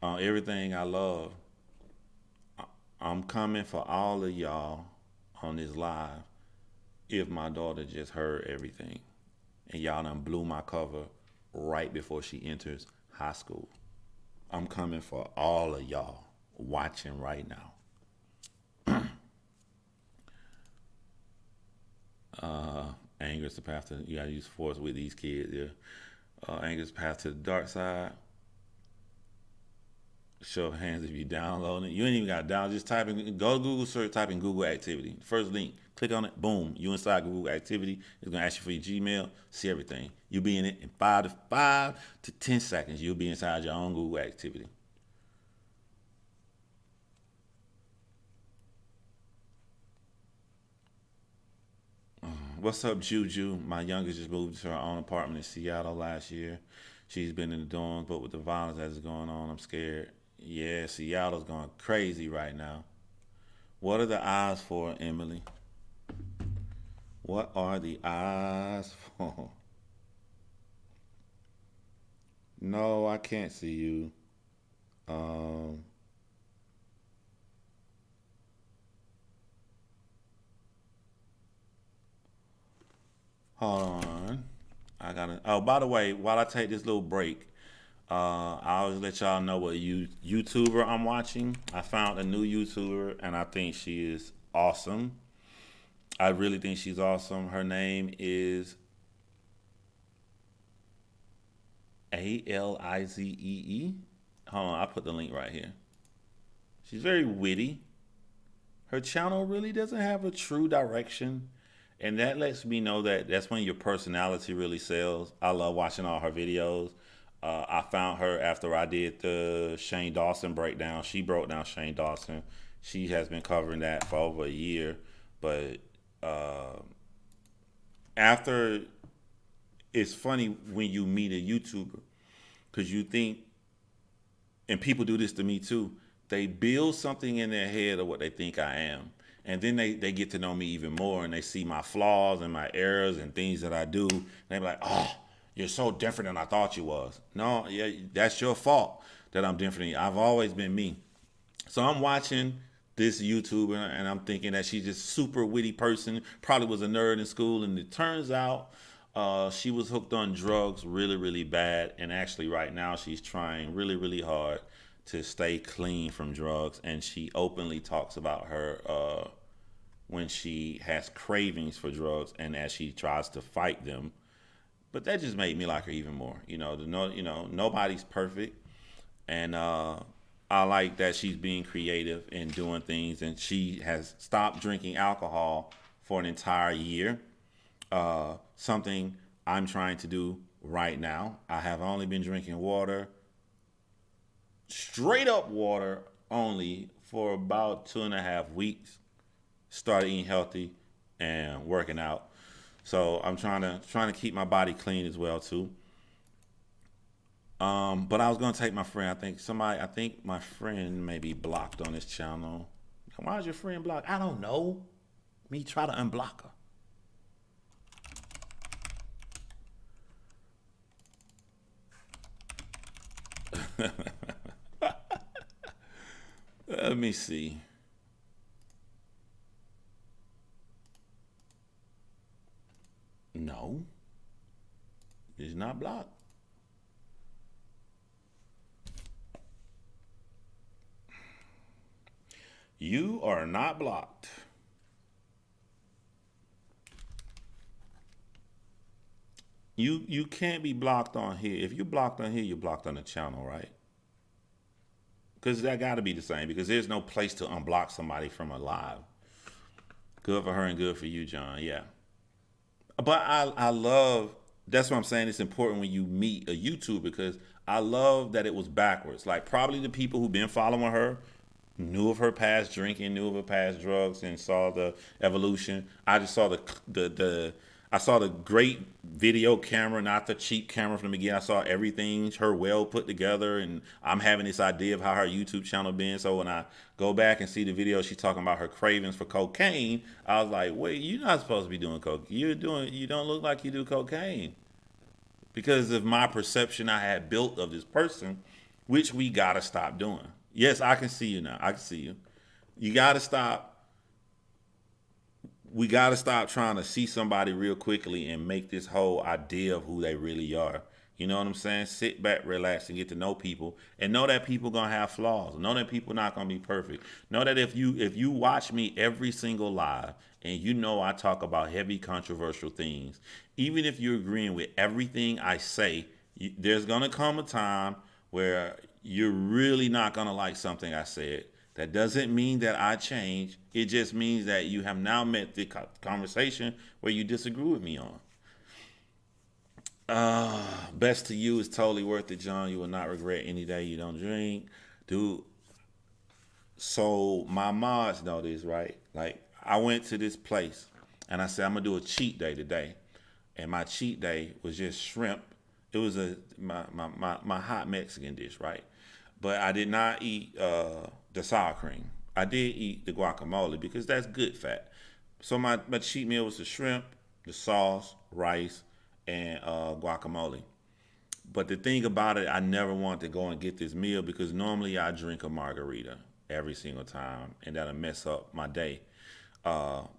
S1: Everything I love, I'm coming for all of y'all on this live. If my daughter just heard everything, and y'all done blew my cover right before she enters high school, I'm coming for all of y'all watching right now. Anger is the path to you gotta use force with these kids. Yeah, anger is the path to the dark side. Show of hands if you download it. You ain't even got to download. Just type in, go to Google search, type in Google Activity. First link, click on it, boom. You inside Google Activity. It's gonna ask you for your Gmail. See everything. You'll be in it in 5 to 10 seconds. You'll be inside your own Google Activity. What's up, Juju? My youngest just moved to her own apartment in Seattle last year. She's been in the dorms, but with the violence that's going on, I'm scared. Yeah, Seattle's going crazy right now. What are the eyes for, Emily? What are the eyes for? No, I can't see you. Um, Hold on. I gotta. Oh, by the way, while I take this little break, I always let y'all know what YouTuber I'm watching. I found a new YouTuber, and I think she is awesome. I really think she's awesome. Her name is Alize. Hold on, I put the link right here. She's very witty. Her channel really doesn't have a true direction. And that lets me know that that's when your personality really sells. I love watching all her videos. I found her after I did the Shane Dawson breakdown. She broke down Shane Dawson. She has been covering that for over a year. But uh, after, it's funny when you meet a YouTuber because you think, and people do this to me too, they build something in their head of what they think I am. And then they get to know me even more and they see my flaws and my errors and things that I do. And they be like, oh, you're so different than I thought you was. No, yeah, that's your fault that I'm different than you. I've always been me. So I'm watching this YouTuber and I'm thinking that she's just super witty person, probably was a nerd in school. And it turns out she was hooked on drugs really, really bad. And actually, right now, she's trying really, really hard to stay clean from drugs. And she openly talks about her when she has cravings for drugs and as she tries to fight them. But that just made me like her even more. Nobody's perfect, and I like that she's being creative and doing things. And she has stopped drinking alcohol for an entire year. Something I'm trying to do right now. I have only been drinking water, straight up water only, for about 2.5 weeks. Started eating healthy and working out. So I'm trying to keep my body clean as well too. But I was gonna take my friend. I think my friend may be blocked on this channel. Why is your friend blocked? I don't know. Me try to unblock her. Let me see. No, it's not blocked. You are not blocked. You can't be blocked on here. If you're blocked on here, you're blocked on the channel, right? Because that got to be the same. Because there's no place to unblock somebody from a live. Good for her and good for you, John. Yeah. But I love that's what I'm saying. It's important when you meet a YouTuber because I love that it was backwards. Like probably the people who've been following her knew of her past drinking, knew of her past drugs, and saw the evolution. I just saw the I saw the great video camera, not the cheap camera from the beginning. I saw everything, her well put together, and I'm having this idea of how her YouTube channel been. So when I go back and see the video, she's talking about her cravings for cocaine. I was like, wait, you're not supposed to be doing coke. You don't look like you do cocaine because of my perception I had built of this person, which we gotta stop doing. Yes, I can see you now. I can see you. You gotta stop. We gotta stop trying to see somebody real quickly and make this whole idea of who they really are. You know what I'm saying? Sit back, relax, and get to know people, and know that people gonna have flaws. Know that people not gonna be perfect. Know that if you watch me every single live, and you know I talk about heavy controversial things, even if you're agreeing with everything I say, there's gonna come a time where you're really not gonna like something I said. That doesn't mean that I change. It just means that you have now met the conversation where you disagree with me on. Best to you is totally worth it, John. You will not regret any day you don't drink. Dude, so my mods know this, right? Like, I went to this place and I said, I'm going to do a cheat day today. And my cheat day was just shrimp. It was my hot Mexican dish, right? But I did not eat the sour cream. I did eat the guacamole because that's good fat. So my cheat meal was the shrimp, the sauce, rice, and guacamole. But the thing about it, I never wanted to go and get this meal because normally I drink a margarita every single time, and that'll mess up my day.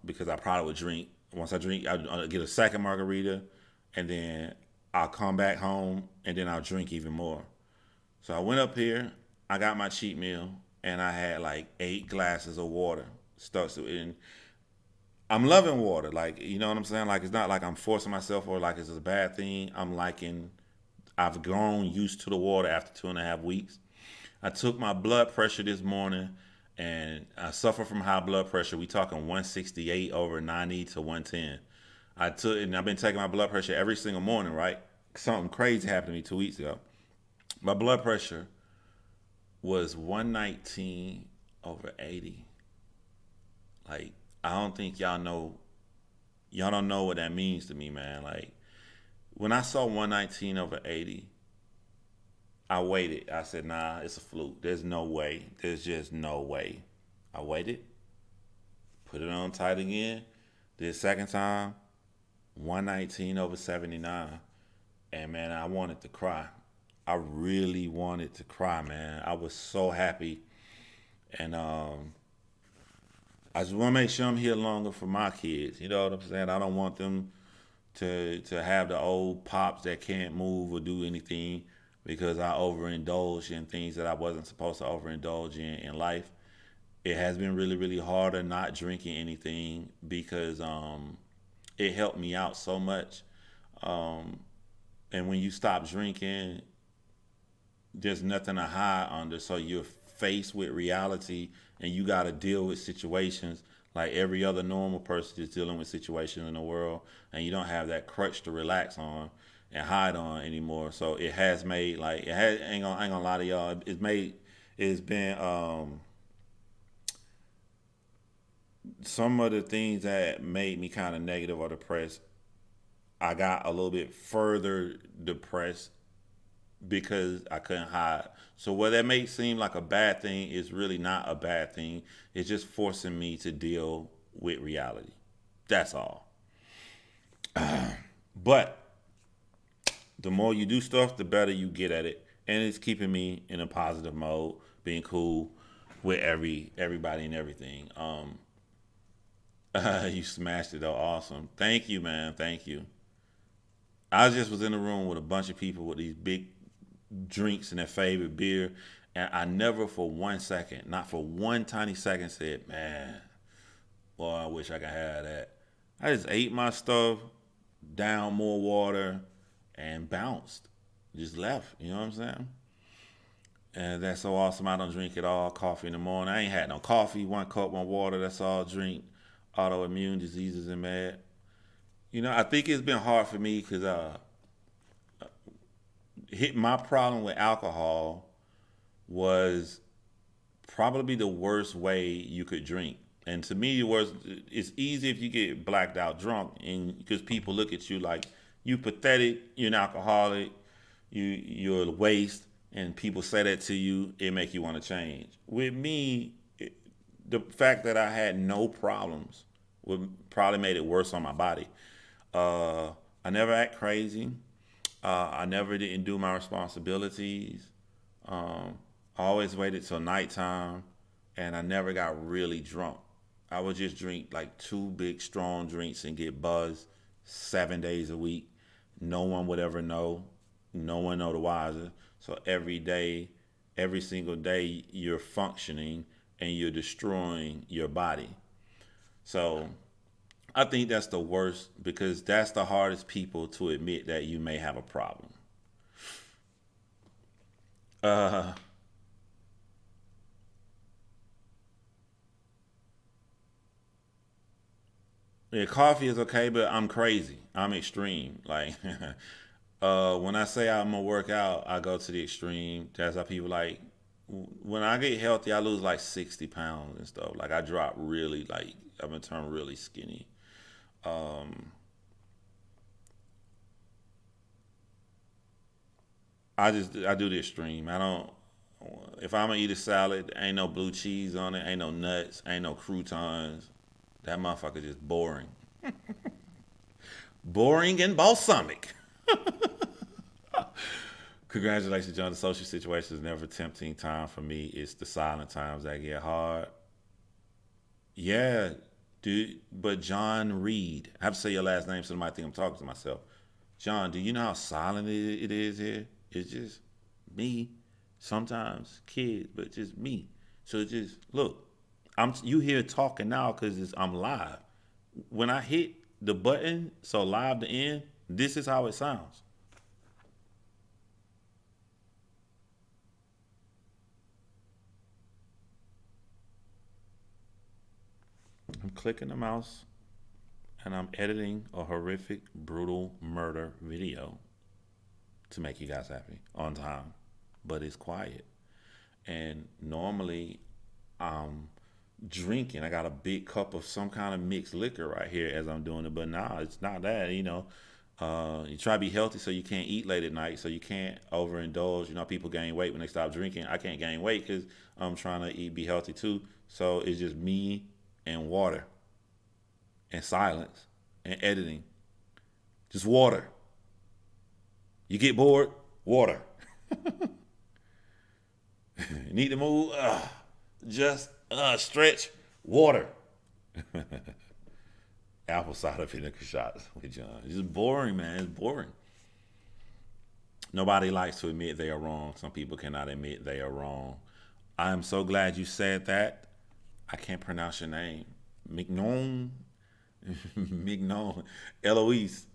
S1: Because I probably would drink once I drink, I'll get a second margarita, and then I'll come back home, and then I'll drink even more. So I went up here, I got my cheat meal, and I had like 8 glasses of water stuck to it. And I'm loving water, like you know what I'm saying. Like it's not like I'm forcing myself or like it's a bad thing. I'm liking. I've grown used to the water after 2.5 weeks. I took my blood pressure this morning, and I suffer from high blood pressure. We talking 168 over 90 to 110. I took, and I've been taking my blood pressure every single morning. Right, something crazy happened to me 2 weeks ago. My blood pressure was 119 over 80. Like I don't think y'all don't know what that means to me, man. Like when I saw 119 over 80, I waited. I said, nah, it's a fluke. There's no way. There's just no way. I waited, put it on tight again. The second time, 119 over 79. And man, I wanted to cry. I really wanted to cry, man. I was so happy. And I just want to make sure I'm here longer for my kids. You know what I'm saying? I don't want them to have the old pops that can't move or do anything because I overindulge in things that I wasn't supposed to overindulge in life. It has been really, really harder not drinking anything because it helped me out so much. Um, and when you stop drinking, there's nothing to hide under. So you're faced with reality and you got to deal with situations like every other normal person is dealing with situations in the world. And you don't have that crutch to relax on and hide on anymore. So it has made like, ain't gonna lie to y'all. It's been, some of the things that made me kind of negative or depressed. I got a little bit further depressed because I couldn't hide. So what that may seem like a bad thing is really not a bad thing. It's just forcing me to deal with reality. That's all. But the more you do stuff, the better you get at it, and it's keeping me in a positive mode, being cool with everybody and everything. You smashed it though, awesome. Thank you, man. Thank you. I just was in the room with a bunch of people with these big drinks and their favorite beer, and I never for 1 second, not for one tiny second, said, "Man, boy, I wish I could have that." I just ate my stuff, down more water, and bounced. Just left. You know what I'm saying? And that's so awesome. I don't drink at all coffee in the morning. I ain't had no coffee. 1 cup, 1 water. That's all I drink. Autoimmune diseases and mad. I think it's been hard for me because hit my problem with alcohol was probably the worst way you could drink. And to me, it's easy if you get blacked out drunk, and because people look at you like you pathetic, you're an alcoholic, you're a waste, and people say that to you, it make you want to change. With me, the fact that I had no problems would probably made it worse on my body. Uh, I never act crazy. I never didn't do my responsibilities. Um, I always waited till nighttime, and I never got really drunk. I would just drink like two big strong drinks and get buzzed 7 days a week. No one would ever know. No one know the wiser. So every day, every single day, you're functioning and you're destroying your body. So I think that's the worst because that's the hardest people to admit that you may have a problem. Uh, yeah, coffee is okay, but I'm crazy. I'm extreme. Like, when I say I'm gonna work out, I go to the extreme. That's how people like. When I get healthy, I lose like 60 pounds and stuff. Like I drop really, like I've been turned really skinny. Um, I do the extreme. I don't. If I'm gonna eat a salad, ain't no blue cheese on it, ain't no nuts, ain't no croutons. That motherfucker just boring, boring and balsamic. Congratulations, John. The social situation is never a tempting time for me. It's the silent times that get hard. Yeah, dude. But John Reed, I have to say your last name so somebody think I'm talking to myself. John, do you know how silent it is here? It's just me. Sometimes kids, but just me. So it just look. You here talking now because I'm live. When I hit the button, so live to end, this is how it sounds. I'm clicking the mouse and I'm editing a horrific, brutal murder video to make you guys happy on time. But it's quiet. And normally I'm drinking. I got a big cup of some kind of mixed liquor right here as I'm doing it. But now it's not that. You try to be healthy so you can't eat late at night, so you can't overindulge. People gain weight when they stop drinking. I can't gain weight because I'm trying to eat, be healthy too. So it's just me and water and silence and editing. Just water. You get bored, water. Need to move, just stretch, water. Apple cider vinegar shots with John. It's just boring, man. It's boring. Nobody likes to admit they are wrong. Some people cannot admit they are wrong. I am so glad you said that. I can't pronounce your name. Mignon, Mignon, Eloise.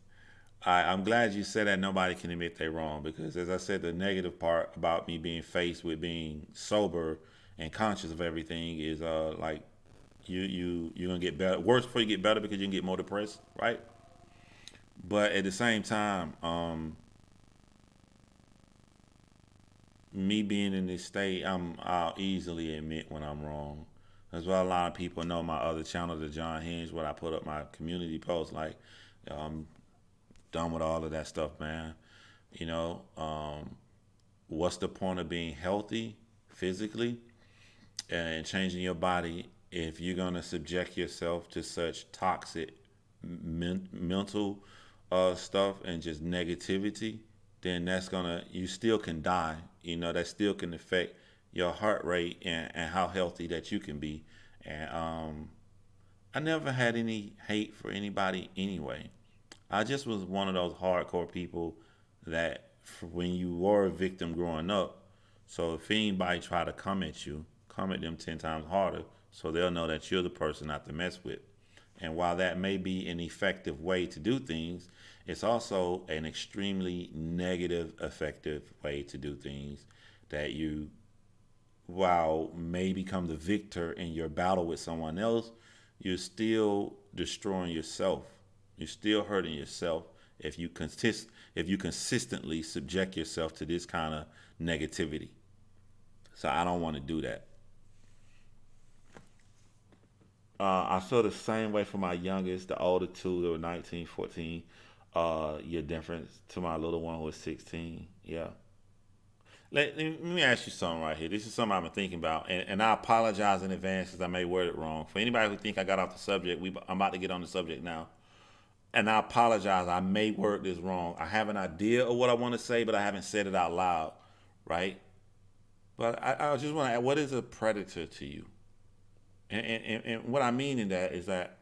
S1: I'm glad you said that nobody can admit they're wrong because, as I said, the negative part about me being faced with being sober and conscious of everything is like you're gonna get better. Worse before you get better because you can get more depressed, right? But at the same time, me being in this state, I'll easily admit when I'm wrong. That's why a lot of people know my other channel, the John Hinge, where I put up my community posts like, I'm done with all of that stuff, man. You know, what's the point of being healthy physically and changing your body if you're going to subject yourself to such toxic mental stuff and just negativity? Then that's gonna, you still can die. That still can affect your heart rate and how healthy that you can be. And I never had any hate for anybody anyway. I just was one of those hardcore people that when you were a victim growing up, so if anybody try to come at you, come at them 10 times harder so they'll know that you're the person not to mess with. And while that may be an effective way to do things, it's also an extremely negative, effective way to do things that you, while may become the victor in your battle with someone else, you're still destroying yourself. You're still hurting yourself if you consistently subject yourself to this kind of negativity. So I don't want to do that. I feel the same way for my youngest, the older two, they were 19, 14 year difference to my little one who was 16. Yeah. Let me ask you something right here. This is something I've been thinking about, and I apologize in advance because I may word it wrong. For anybody who think I got off the subject, I'm about to get on the subject now. And I apologize. I may word this wrong. I have an idea of what I want to say, but I haven't said it out loud, right? But I just want to add, what is a predator to you? And what I mean in that is that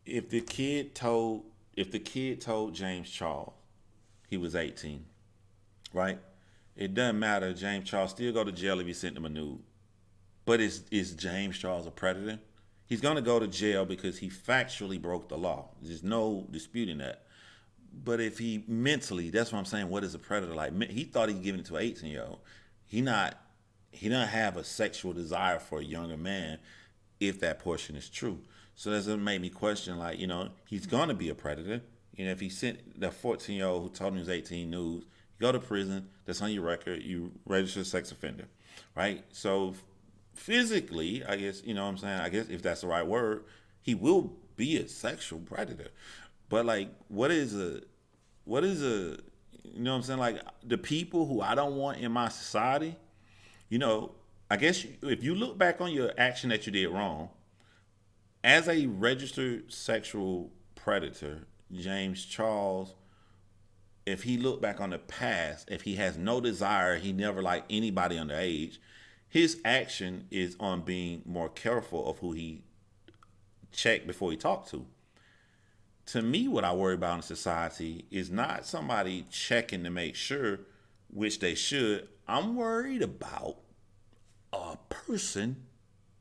S1: if the kid told if the kid told James Charles he was 18, right? It doesn't matter. James Charles still go to jail if he sent him a nude. But is James Charles a predator? He's gonna go to jail because he factually broke the law. There's no disputing that. But if he mentally, that's what I'm saying. What is a predator like? He thought he was giving it to an 18-year-old. He not he doesn't have a sexual desire for a younger man if that portion is true. So that's what made me question, like, he's gonna be a predator. If he sent the 14-year-old who told him he was 18 news, you go to prison, that's on your record, you register a sex offender, right? So physically, I guess, what I'm saying, I guess if that's the right word, he will be a sexual predator. But like, what is a, what I'm saying? Like the people who I don't want in my society, you know, I guess if you look back on your action that you did wrong, as a registered sexual predator, James Charles, if he looked back on the past, if he has no desire, he never liked anybody underage, his action is on being more careful of who he checked before he talked to. To me, what I worry about in society is not somebody checking to make sure, which they should. I'm worried about a person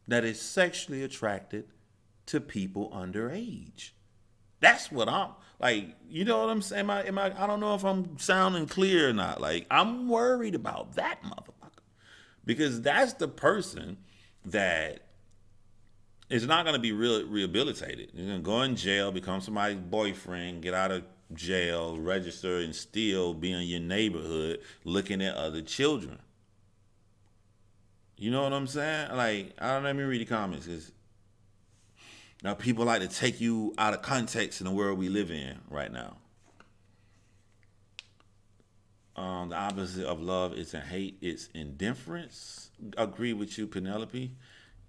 S1: that is sexually attracted to people underage. That's what I'm like. You know what I'm saying? I don't know if I'm sounding clear or not. Like, I'm worried about that motherfucker because that's the person that is not going to be rehabilitated. He's going to go in jail, become somebody's boyfriend, get out of jail, register, and still be in your neighborhood looking at other children. You know what I'm saying? Like, I don't know. Let me read the comments because now people like to take you out of context in the world we live in right now. The opposite of love isn't hate, it's indifference. Agree with you, Penelope.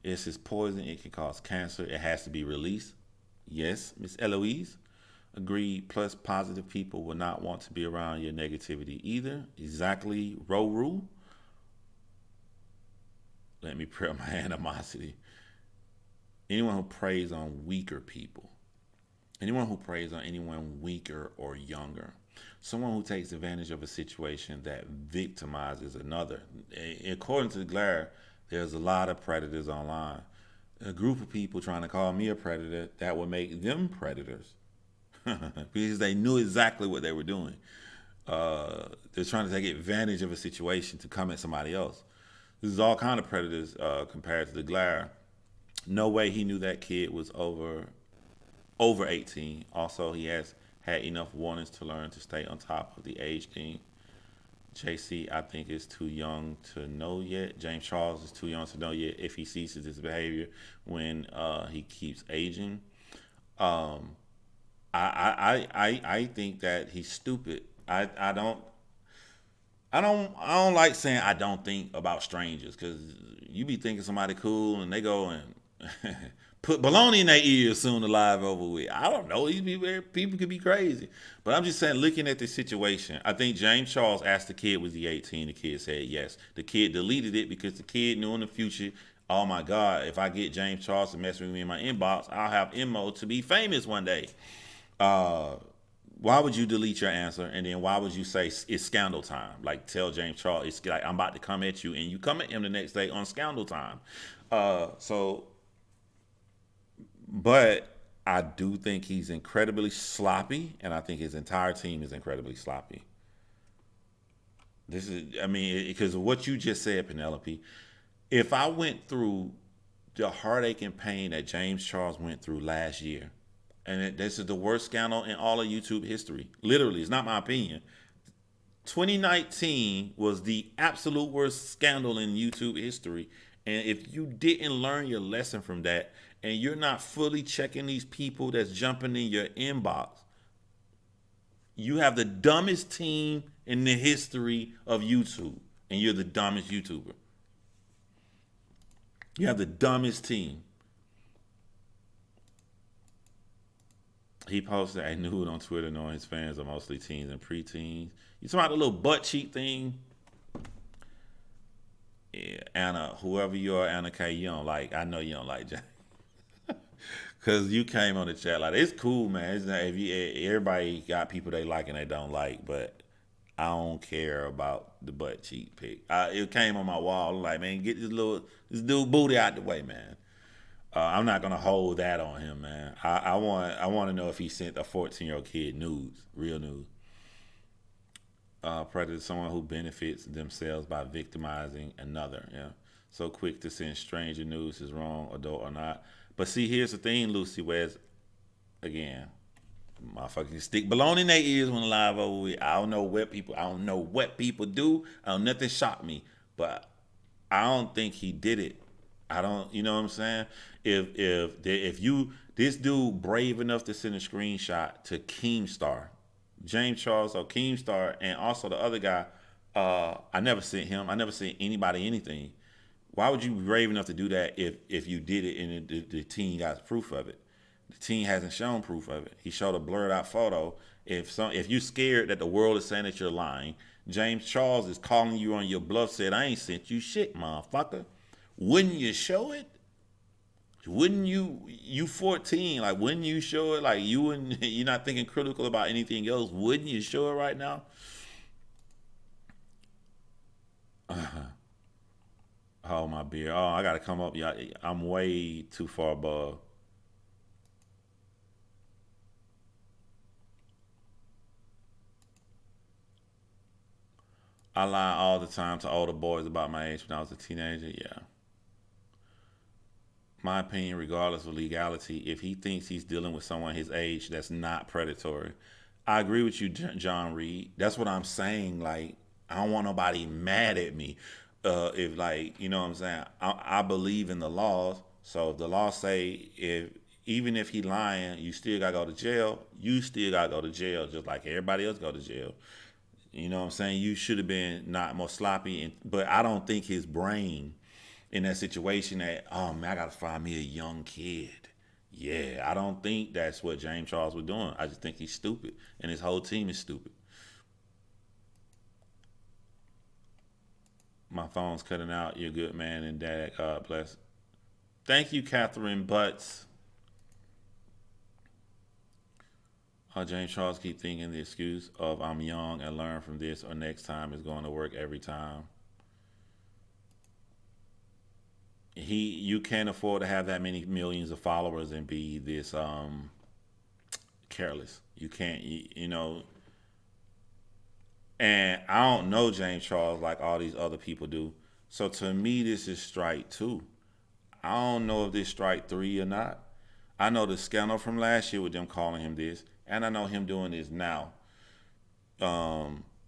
S1: It's his poison. It can cause cancer. It has to be released. Yes, Miss Eloise. Agreed. Plus, positive people will not want to be around your negativity either. Exactly. Roru. Let me pray my animosity. Anyone who preys on weaker people. Anyone who preys on anyone weaker or younger. Someone who takes advantage of a situation that victimizes another. According to Glare, there's a lot of predators online. A group of people trying to call me a predator that would make them predators because they knew exactly what they were doing. They're trying to take advantage of a situation to come at somebody else. This is all kind of predators compared to the Glare. No way he knew that kid was over 18. Also, he has had enough warnings to learn to stay on top of the age thing. JC, I think, is too young to know yet. James Charles is too young to know yet if he ceases his behavior when he keeps aging. Um, I think that he's stupid. I don't. I don't like saying I don't think about strangers because you be thinking somebody cool and they go and put baloney in their ears soon to live over with. I don't know. People could be crazy, but I'm just saying, looking at the situation, I think James Charles asked the kid, "Was he 18?" The kid said yes. The kid deleted it because the kid knew in the future, oh my God, if I get James Charles to mess with me in my inbox, I'll have MO to be famous one day. Uh, why would you delete your answer and then why would you say it's scandal time? Like tell James Charles it's like I'm about to come at you and you come at him the next day on scandal time. So but I do think he's incredibly sloppy and I think his entire team is incredibly sloppy. This is I mean because of what you just said, Penelope. If I went through the heartache and pain that James Charles went through last year, and this is the worst scandal in all of YouTube history. Literally, it's not my opinion. 2019 was the absolute worst scandal in YouTube history. And if you didn't learn your lesson from that, and you're not fully checking these people that's jumping in your inbox, you have the dumbest team in the history of YouTube, and you're the dumbest YouTuber. You have the dumbest team. He posted a nude on Twitter knowing his fans are mostly teens and preteens. You talking about the little butt cheek thing? Yeah, Anna, whoever you are, Anna K, you don't like. I know you don't like Jack. Cause you came on the chat like it's cool, man. It's not, if you, everybody got people they like and they don't like, but I don't care about the butt cheek pic. It came on my wall. I'm like, man, get this dude booty out the way, man. I'm not gonna hold that on him, man. I want to know if he sent a 14-year-old kid nudes, real news. Predator, someone who benefits themselves by victimizing another. Yeah, so quick to send stranger news is wrong, adult or not. But see, here's the thing, Lucy West. Again, motherfuckers stick baloney in their ears when live over with. I don't know what people. I don't know what people do. I don't nothing shocked me, but I don't think he did it. I don't. You know what I'm saying? If you this dude brave enough to send a screenshot to Keemstar, James Charles or Keemstar, and also the other guy. I never sent him. I never sent anybody anything. Why would you be brave enough to do that if you did it and the team got proof of it? The team hasn't shown proof of it. He showed a blurred out photo. If you're scared that the world is saying that you're lying, James Charles is calling you on your bluff. Said I ain't sent you shit, motherfucker. Wouldn't you show it? Wouldn't you 14? Like wouldn't you show it? Like you wouldn't. You're not thinking critical about anything else. Wouldn't you show it right now? Oh my beer. Oh, I gotta come up. Yeah, I'm way too far above. I lie all the time to older boys about my age when I was a teenager. Yeah. My opinion, regardless of legality, if he thinks he's dealing with someone his age that's not predatory, I agree with you, John Reed. That's what I'm saying. Like, I don't want nobody mad at me. If like, you know what I'm saying? I believe in the laws. So if the law say if even if he lying, you still gotta go to jail. You still gotta go to jail, just like everybody else go to jail. You know what I'm saying? You should have been not more sloppy, but I don't think his brain in that situation that man, I gotta find me a young kid. Yeah, I don't think that's what James Charles was doing. I just think he's stupid, and his whole team is stupid. My phone's cutting out. You're a good man, and dad, God bless. Thank you, Catherine Butts. James Charles keep thinking the excuse of I'm young and learn from this or next time is going to work every time. You can't afford to have that many millions of followers and be this careless. You can't you know. And I don't know James Charles like all these other people do. So to me, this is strike two. I don't know if this strike three or not. I know the scandal from last year with them calling him this, and I know him doing this now.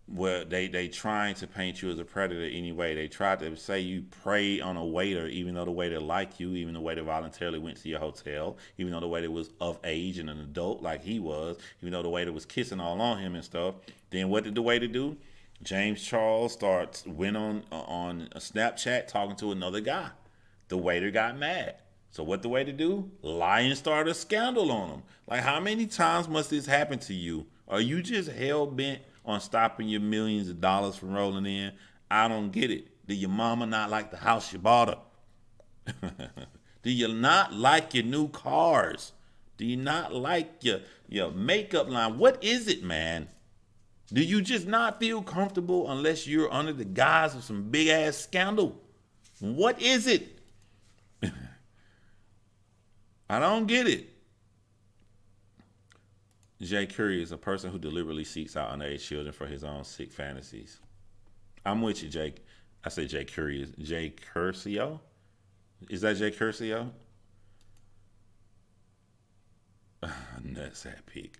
S1: Where they trying to paint you as a predator anyway. They tried to say you preyed on a waiter, even though the waiter liked you, even the waiter voluntarily went to your hotel, even though the waiter was of age and an adult like he was, even though the waiter was kissing all on him and stuff. Then what did the waiter do? James Charles went on a Snapchat talking to another guy. The waiter got mad. So what the waiter do? Lie and start a scandal on him. Like, how many times must this happen to you? Are you just hell bent on stopping your millions of dollars from rolling in? I don't get it. Did your mama not like the house you bought her? Do you not like your new cars? Do you not like your makeup line? What is it, man? Do you just not feel comfortable unless you're under the guise of some big ass scandal? What is it? I don't get it. Jay Curry is a person who deliberately seeks out underage children for his own sick fantasies. I'm with you, Jake. I say Jay Curry. Jay Curcio? Is that Jay Curcio? Nuts that peak.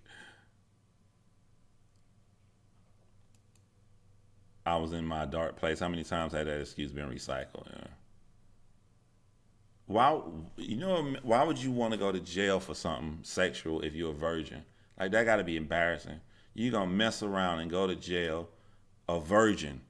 S1: I was in my dark place. How many times had that excuse been recycled? Yeah. Why why would you want to go to jail for something sexual if you're a virgin? Like, that got to be embarrassing. You gonna mess around and go to jail a virgin.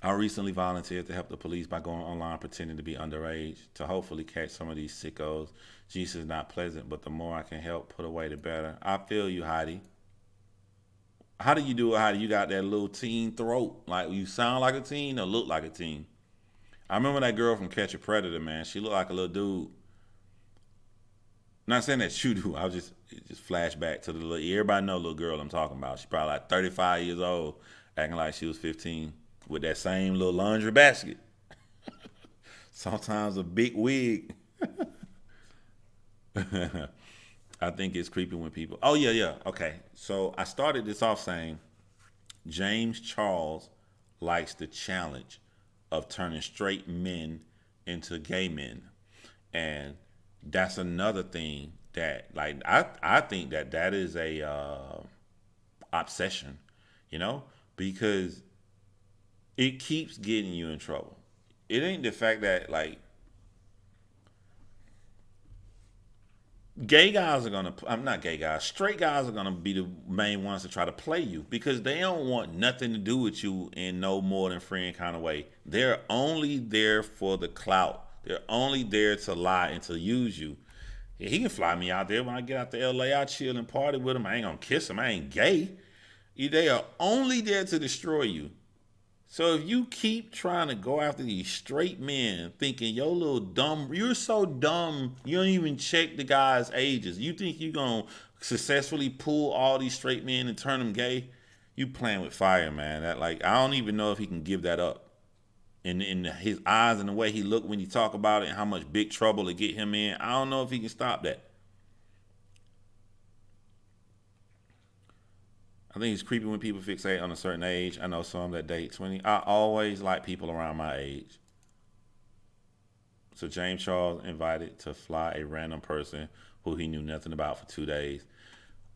S1: I recently volunteered to help the police by going online pretending to be underage to hopefully catch some of these sickos. Jesus is not pleasant, but the more I can help put away, the better. I feel you, Heidi. How do you do it, Heidi? You got that little teen throat. Like, you sound like a teen or look like a teen. I remember that girl from Catch a Predator, man. She looked like a little dude. Not saying that you do. I was just flash back to the little. Everybody know little girl I'm talking about. She probably like 35 years old, acting like she was 15, with that same little laundry basket. Sometimes a big wig. I think it's creepy when people. Oh yeah, yeah. Okay. So I started this off saying James Charles likes the challenge of turning straight men into gay men, and that's another thing that, like, I think that is a obsession, you know, because it keeps getting you in trouble. It ain't the fact that, like, gay guys are gonna. I'm not gay guys. Straight guys are gonna be the main ones to try to play you because they don't want nothing to do with you in no more than friend kind of way. They're only there for the clout. They're only there to lie and to use you. Yeah, he can fly me out there when I get out to LA. I chill and party with him. I ain't gonna kiss him. I ain't gay. They are only there to destroy you. So if you keep trying to go after these straight men, thinking you're you're so dumb, you don't even check the guys' ages. You think you're gonna successfully pull all these straight men and turn them gay? You playing with fire, man. That, like, I don't even know if he can give that up. In his eyes and the way he looked when he talk about it and how much big trouble to get him in, I don't know if he can stop that. I think it's creepy when people fixate on a certain age. I know some that date 20. I always like people around my age. So James Charles invited to fly a random person who he knew nothing about for 2 days.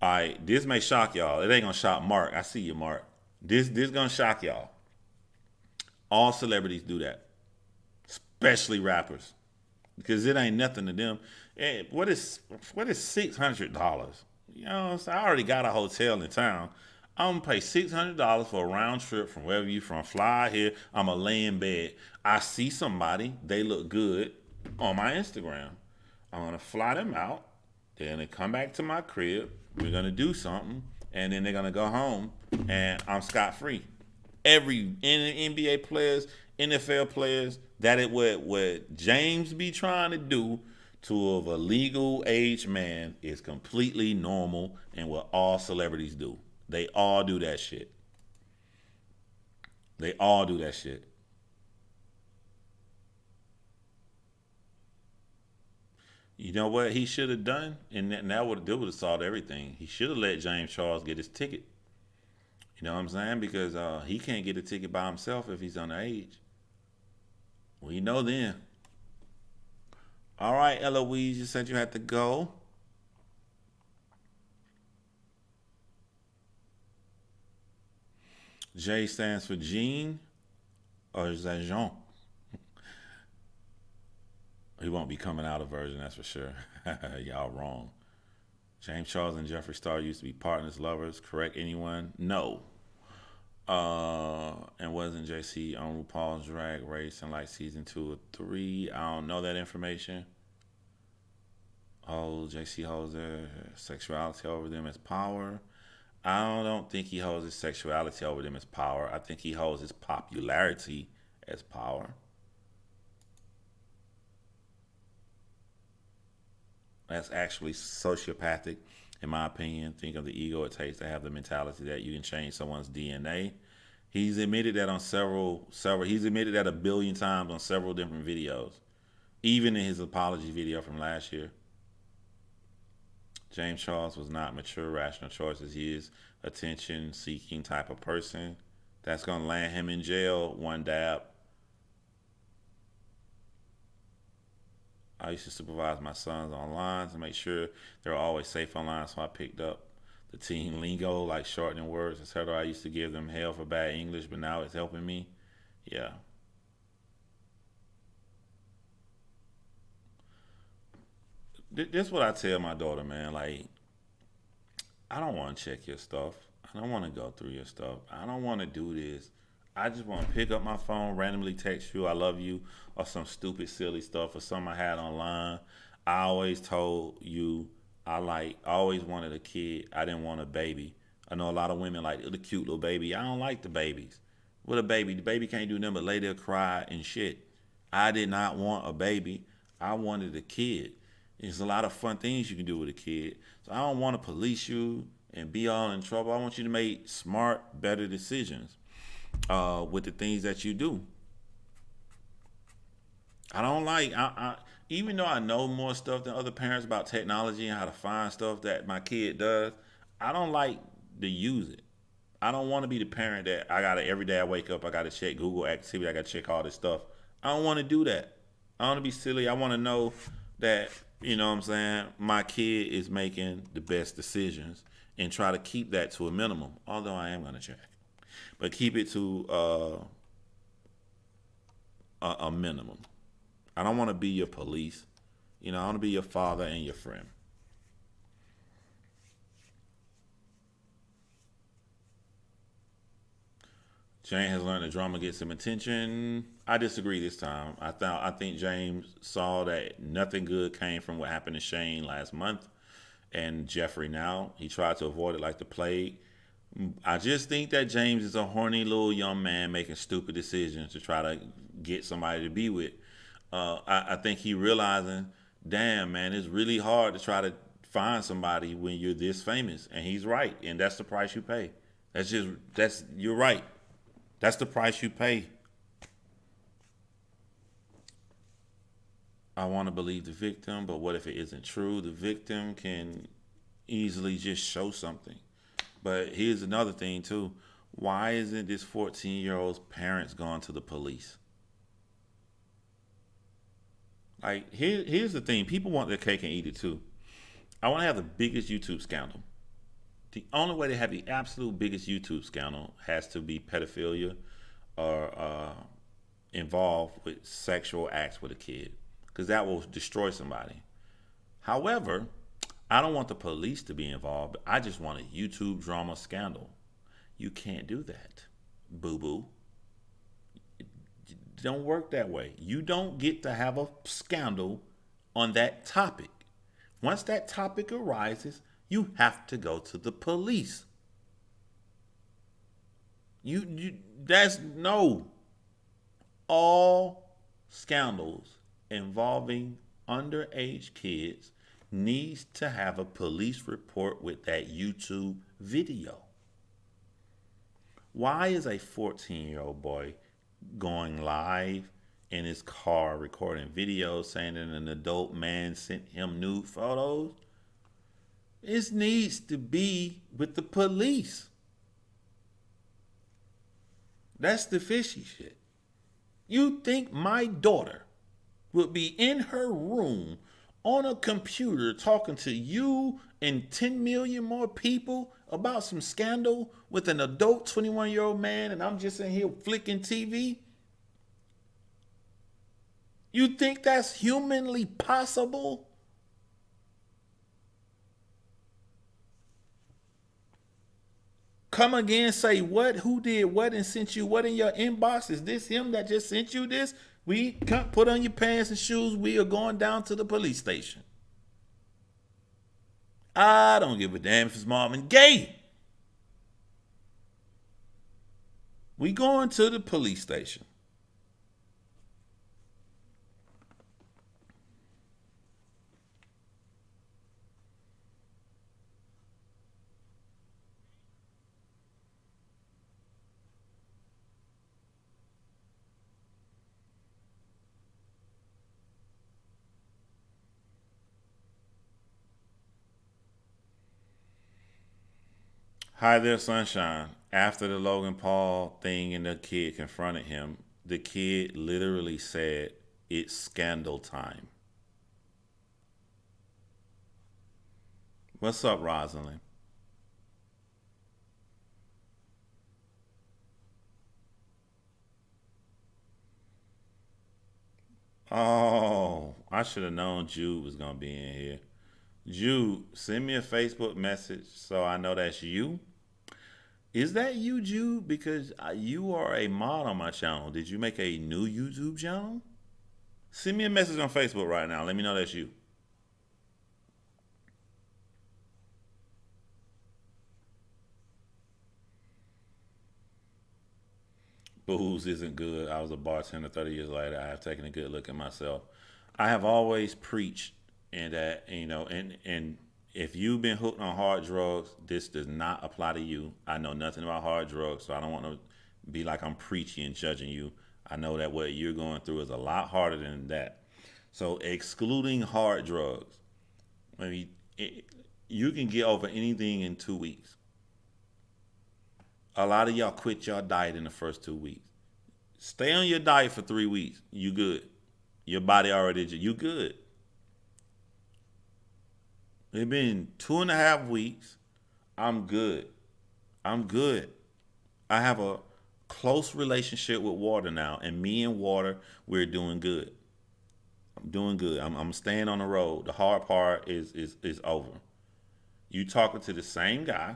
S1: All right, this may shock y'all. It ain't gonna shock Mark. I see you, Mark. This gonna shock y'all. All celebrities do that, especially rappers, because it ain't nothing to them. And what is $600? You know what I'm saying? I already got a hotel in town. I'm gonna pay $600 for a round trip from wherever you from. Fly here. I'm gonna lay in bed. I see somebody. They look good on my Instagram. I'm gonna fly them out. They're gonna come back to my crib. We're gonna do something, and then they're gonna go home, and I'm scot free. Every NBA players, NFL players, that is what James be trying to do to a legal age man is completely normal and what all celebrities do. They all do that shit. They all do that shit. You know what he should have done, and that would have solved everything. He should have let James Charles get his ticket. You know what I'm saying? Because he can't get a ticket by himself if he's underage. We know then. All right, Eloise, you said you had to go. J stands for Jean, or is that Jean? He won't be coming out of version, that's for sure. Y'all wrong. James Charles and Jeffree Star used to be partners, lovers. Correct anyone? No. And wasn't JC on RuPaul's Drag Race in like season 2 or 3? I don't know that information. Oh, JC holds their sexuality over them as power. I don't think he holds his sexuality over them as power. I think he holds his popularity as power. That's actually sociopathic, in my opinion. Think of the ego it takes to have the mentality that you can change someone's DNA. He's admitted that on several. He's admitted that a billion times on several different videos, even in his apology video from last year. James Charles was not mature, rational choices. He is attention-seeking type of person. That's gonna land him in jail. One dab. I used to supervise my sons online to make sure they're always safe online. So I picked up the teen lingo, like shortening words, etc. I used to give them hell for bad English, but now it's helping me. Yeah. This is what I tell my daughter, man. Like, I don't want to check your stuff. I don't want to go through your stuff. I don't want to do this. I just want to pick up my phone, randomly text you, I love you, or some stupid, silly stuff, or something I had online. I always told you I always wanted a kid. I didn't want a baby. I know a lot of women like the cute little baby. I don't like the babies. With a baby, the baby can't do nothing but lay there, cry, and shit. I did not want a baby. I wanted a kid. There's a lot of fun things you can do with a kid. So I don't want to police you and be all in trouble. I want you to make smart, better decisions with the things that you do. I don't like even though I know more stuff than other parents about technology and how to find stuff that my kid does. I don't like to use it. I don't want to be the parent that I gotta every day I wake up I gotta check Google activity. I gotta check all this stuff. I don't want to do that. I want to be silly. I want to know that what I'm saying. My kid is making the best decisions and try to keep that to a minimum. Although I am gonna check, but keep it to a minimum. I don't want to be your police. I want to be your father and your friend. James has learned that drama gets him attention. I disagree this time. I think James saw that nothing good came from what happened to Shane last month and Jeffrey now. He tried to avoid it like the plague. I just think that James is a horny little young man making stupid decisions to try to get somebody to be with. I think he realizing, damn man, it's really hard to try to find somebody when you're this famous, and he's right, and that's the price you pay. That's you're right. That's the price you pay. I want to believe the victim, but what if it isn't true? The victim can easily just show something. But here's another thing too. Why isn't this 14-year-old's parents gone to the police? Like here's the thing. People want their cake and eat it too. I want to have the biggest YouTube scandal. The only way to have the absolute biggest YouTube scandal has to be pedophilia or involved with sexual acts with a kid, because that will destroy somebody. However, I don't want the police to be involved. I just want a YouTube drama scandal. You can't do that, boo boo. It don't work that way. You don't get to have a scandal on that topic. Once that topic arises, you have to go to the police. You that's no. All scandals involving underage kids needs to have a police report with that YouTube video. Why is a 14-year-old boy going live in his car recording videos saying that an adult man sent him nude photos? This needs to be with the police. That's the fishy shit. You think my daughter would be in her room on a computer talking to you and 10 million more people about some scandal with an adult 21-year-old man, and I'm just in here flicking TV? You think that's humanly possible? come again, say what, who did what and sent you what in your inbox? Is this him that just sent you this? We can't put on your pants and shoes. We are going down to the police station. I don't give a damn if it's Marvin Gaye. We going to the police station. Hi there, sunshine. After the Logan Paul thing and the kid confronted him, the kid literally said, "It's scandal time." What's up, Rosalind? Oh, I should have known Jude was gonna be in here. Jude, send me a Facebook message so I know that's you. Is that you, Jude? Because you are a mod on my channel. Did you make a new YouTube channel? Send me a message on Facebook right now. Let me know that's you. Booze isn't good. I was a bartender 30 years later. I have taken a good look at myself. I have always preached and that, and if you've been hooked on hard drugs, this does not apply to you. I know nothing about hard drugs, so I don't want to be like I'm preaching and judging you. I know that what you're going through is a lot harder than that. So excluding hard drugs, I mean, you can get over anything in 2 weeks. A lot of y'all quit your diet in the first 2 weeks. Stay on your diet for 3 weeks. You good. Your body already, you good. It's been 2.5 weeks. I'm good. I'm good. I have a close relationship with water now, and me and water, we're doing good. I'm doing good. I'm staying on the road. The hard part is over. You talking to the same guy.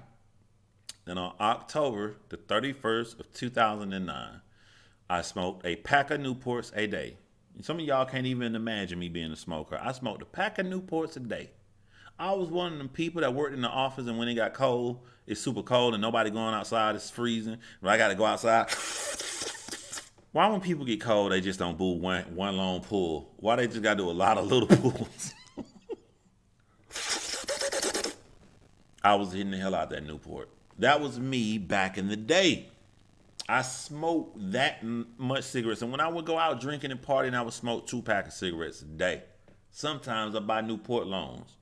S1: Then on October the 31st of 2009, I smoked a pack of Newports a day. Some of y'all can't even imagine me being a smoker. I smoked a pack of Newports a day. I was one of them people that worked in the office, and when it got cold, it's super cold and nobody going outside, it's freezing. But I got to go outside. Why when people get cold, they just don't do one long pull? Why they just got to do a lot of little pulls? I was hitting the hell out that Newport. That was me back in the day. I smoked that much cigarettes, and when I would go out drinking and partying, I would smoke 2 packs of cigarettes a day. Sometimes I buy Newport Longs.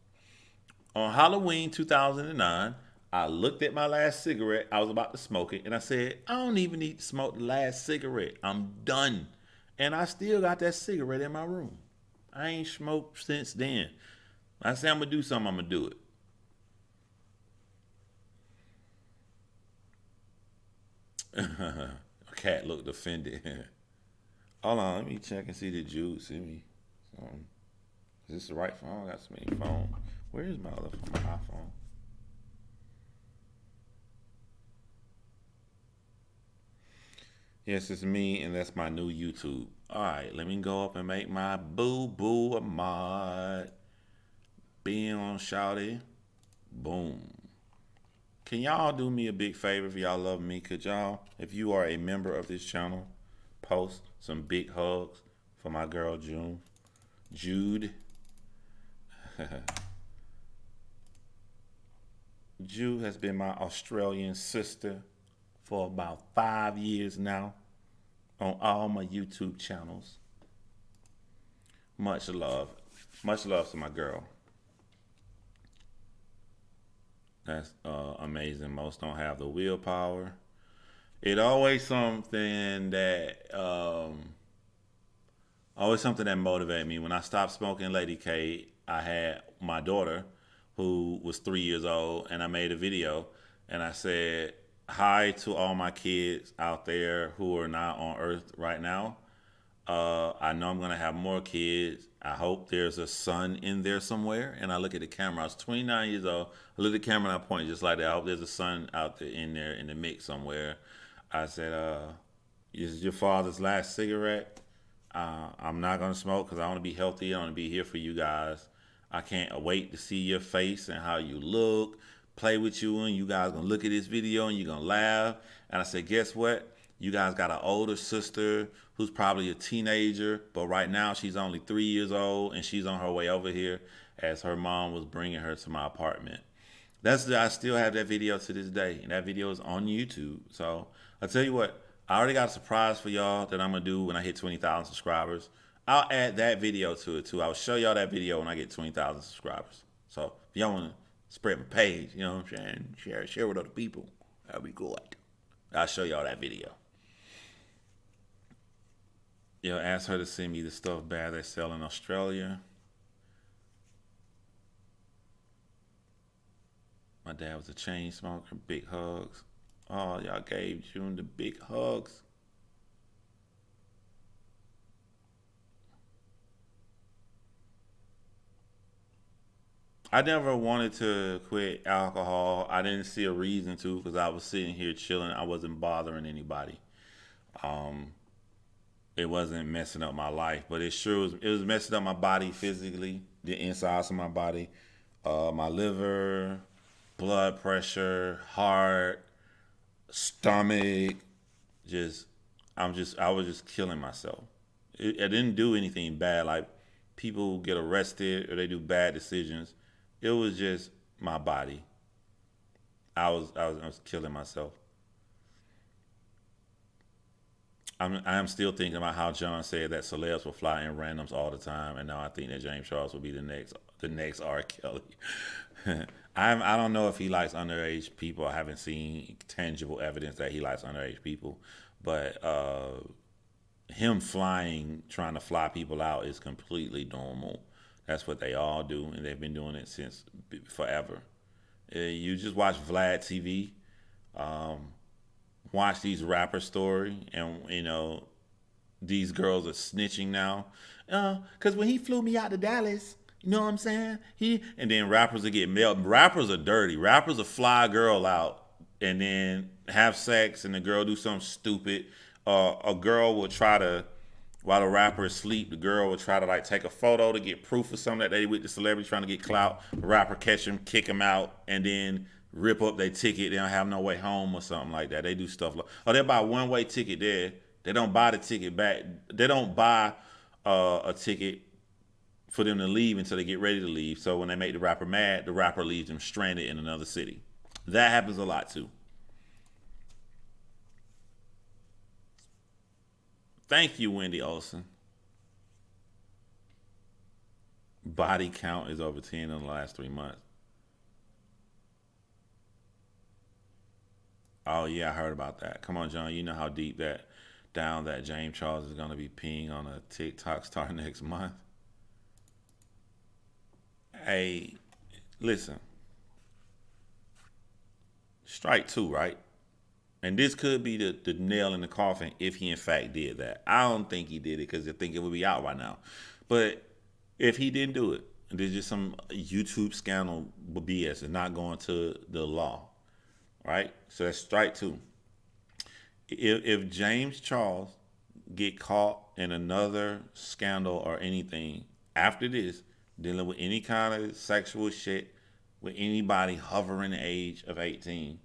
S1: On Halloween 2009, I looked at my last cigarette. I was about to smoke it, and I said, I don't even need to smoke the last cigarette. I'm done. And I still got that cigarette in my room. I ain't smoked since then. I say I'm going to do something, I'm going to do it. Cat looked offended. Hold on, let me check and see the Jude send me. Is this the right phone? I got so many phones. Where is my other phone? My iPhone. Yes, it's me, and that's my new YouTube. All right, let me go up and make my boo boo a mod. Being on Shouty. Boom. Can y'all do me a big favor if y'all love me? Could y'all, if you are a member of this channel, post some big hugs for my girl June? Jude. Jude has been my Australian sister for about 5 years now on all my YouTube channels. Much love. Much love to my girl. That's amazing. Most don't have the willpower. It always something that motivated me. When I stopped smoking Lady K, I had my daughter, who was 3 years old, and I made a video, and I said hi to all my kids out there who are not on Earth right now. I know I'm gonna have more kids. I hope there's a son in there somewhere. And I look at the camera. I was 29 years old. I look at the camera and I point just like that. I hope there's a son out there in there in the mix somewhere. I said, "This is your father's last cigarette. I'm not gonna smoke because I want to be healthy. I want to be here for you guys. I can't wait to see your face and how you look, play with you, and you guys gonna look at this video and you're gonna laugh." And I said, "Guess what? You guys got an older sister who's probably a teenager, but right now she's only 3 years old and she's on her way over here as her mom was bringing her to my apartment." I still have that video to this day, and that video is on YouTube. So I tell you what, I already got a surprise for y'all that I'm gonna do when I hit 20,000 subscribers. I'll add that video to it too. I'll show y'all that video when I get 20,000 subscribers. So if y'all wanna spread my page, you know what I'm saying, share with other people, that'd be good. I'll show y'all that video. Ask her to send me the stuff bag they sell in Australia. My dad was a chain smoker. Big hugs. Oh, y'all gave June the big hugs. I never wanted to quit alcohol. I didn't see a reason to because I was sitting here chilling. I wasn't bothering anybody. Um, it wasn't messing up my life, but it was messing up my body physically, the insides of my body, my liver, blood pressure, heart, stomach. Just I was just killing myself. I didn't do anything bad. Like people get arrested or they do bad decisions. It was just my body. I was killing myself. I am still thinking about how John said that celebs will fly in randoms all the time, and now I think that James Charles will be the next R. Kelly. I don't know if he likes underage people. I haven't seen tangible evidence that he likes underage people, but him flying, trying to fly people out, is completely normal. That's what they all do, and they've been doing it since forever. You just watch Vlad TV. Watch these rappers story, and these girls are snitching now. Cause when he flew me out to Dallas, you know what I'm saying? And then rappers are getting mailed. Rappers are dirty. Rappers will fly a girl out and then have sex, and the girl do something stupid. A girl will try to, while the rapper is asleep, the girl will try to like take a photo to get proof of something that they with the celebrity trying to get clout. The rapper catch him, kick him out, and then rip up their ticket. They don't have no way home or something like that. They do stuff like, or they buy one way ticket there. They don't buy the ticket back. They don't buy a ticket for them to leave until they get ready to leave. So when they make the rapper mad, the rapper leaves them stranded in another city. That happens a lot too. Thank you, Wendy Olson. Body count is over 10 in the last 3 months. Oh yeah, I heard about that. Come on, John. You know how deep that down that James Charles is gonna be peeing on a TikTok star next month. Hey, listen, strike two, right? And this could be the nail in the coffin if he in fact did that. I don't think he did it because I think it would be out right now. But if he didn't do it, there's just some YouTube scandal BS and not going to the law, right? So that's strike two. If James Charles get caught in another scandal or anything after this, dealing with any kind of sexual shit with anybody hovering the age of 18,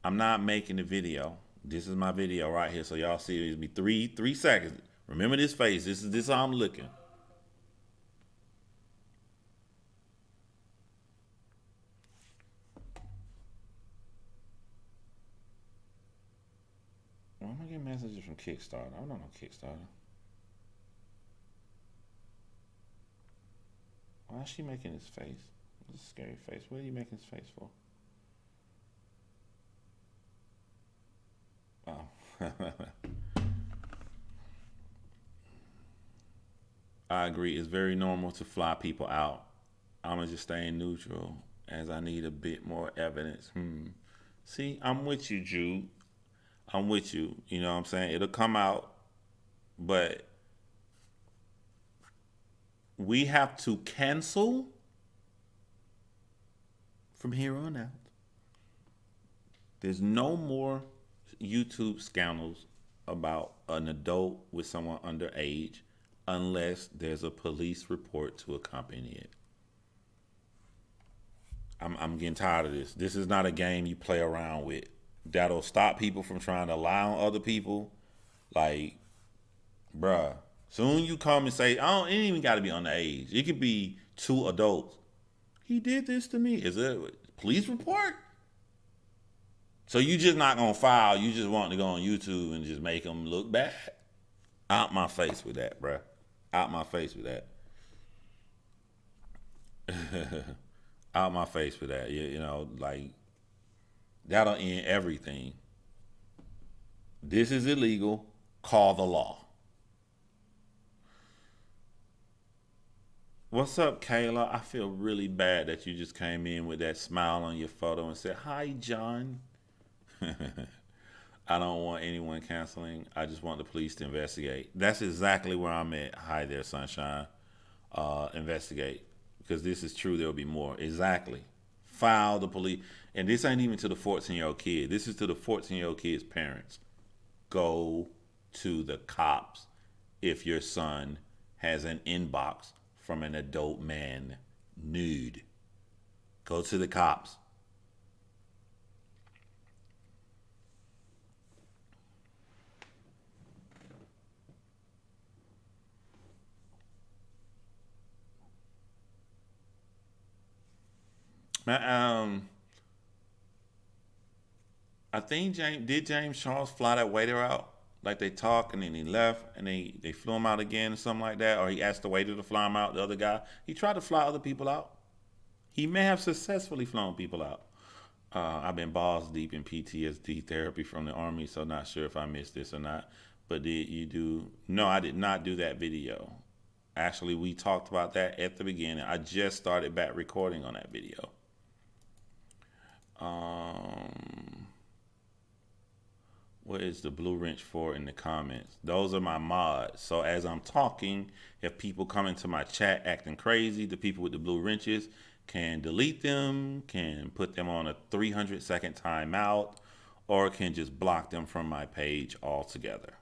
S1: I'm not making the video. This is my video right here, so y'all see it'll be three seconds. Remember this face. This is how I'm looking. Why am I getting messages from Kickstarter? I don't know Kickstarter. Why is she making this face? This scary face. What are you making this face for? Oh. I agree. It's very normal to fly people out. I'm gonna just stay neutral as I need a bit more evidence. See, I'm with you, Jude. I'm with you. You know what I'm saying? It'll come out, but we have to cancel from here on out. There's no more YouTube scandals about an adult with someone underage unless there's a police report to accompany it. I'm getting tired of this. This is not a game you play around with. That'll stop people from trying to lie on other people. Like, bruh, soon you come and say, I don't, it ain't even got to be underage. It could be two adults. He did this to me. Is it a police report? So you just not gonna file. You just want to go on YouTube and just make them look bad. Out my face with that, bruh. Out my face with that. Out my face with that. You know, like that'll end everything. This is illegal. Call the law. What's up, Kayla? I feel really bad that you just came in with that smile on your photo and said, "Hi, John." I don't want anyone canceling. I just want the police to investigate. That's exactly where I'm at. Hi there, sunshine. Investigate. Because this is true, there'll be more. Exactly. File the police. And this ain't even to the 14-year-old kid. This is to the 14-year-old kid's parents. Go to the cops if your son has an inbox from an adult man nude. Go to the cops. Um, I think James Charles fly that waiter out? Like they talk and then he left and they flew him out again or something like that, or he asked the waiter to fly him out. The other guy, he tried to fly other people out. He may have successfully flown people out. I've been balls deep in PTSD therapy from the army, so not sure if I missed this or not. But did you do? No, I did not do that video. Actually, we talked about that at the beginning. I just started back recording on that video. Um, what is the blue wrench for in the comments? Those are my mods. So as I'm talking, if people come into my chat acting crazy, the people with the blue wrenches can delete them, can put them on a 300-second timeout, or can just block them from my page altogether.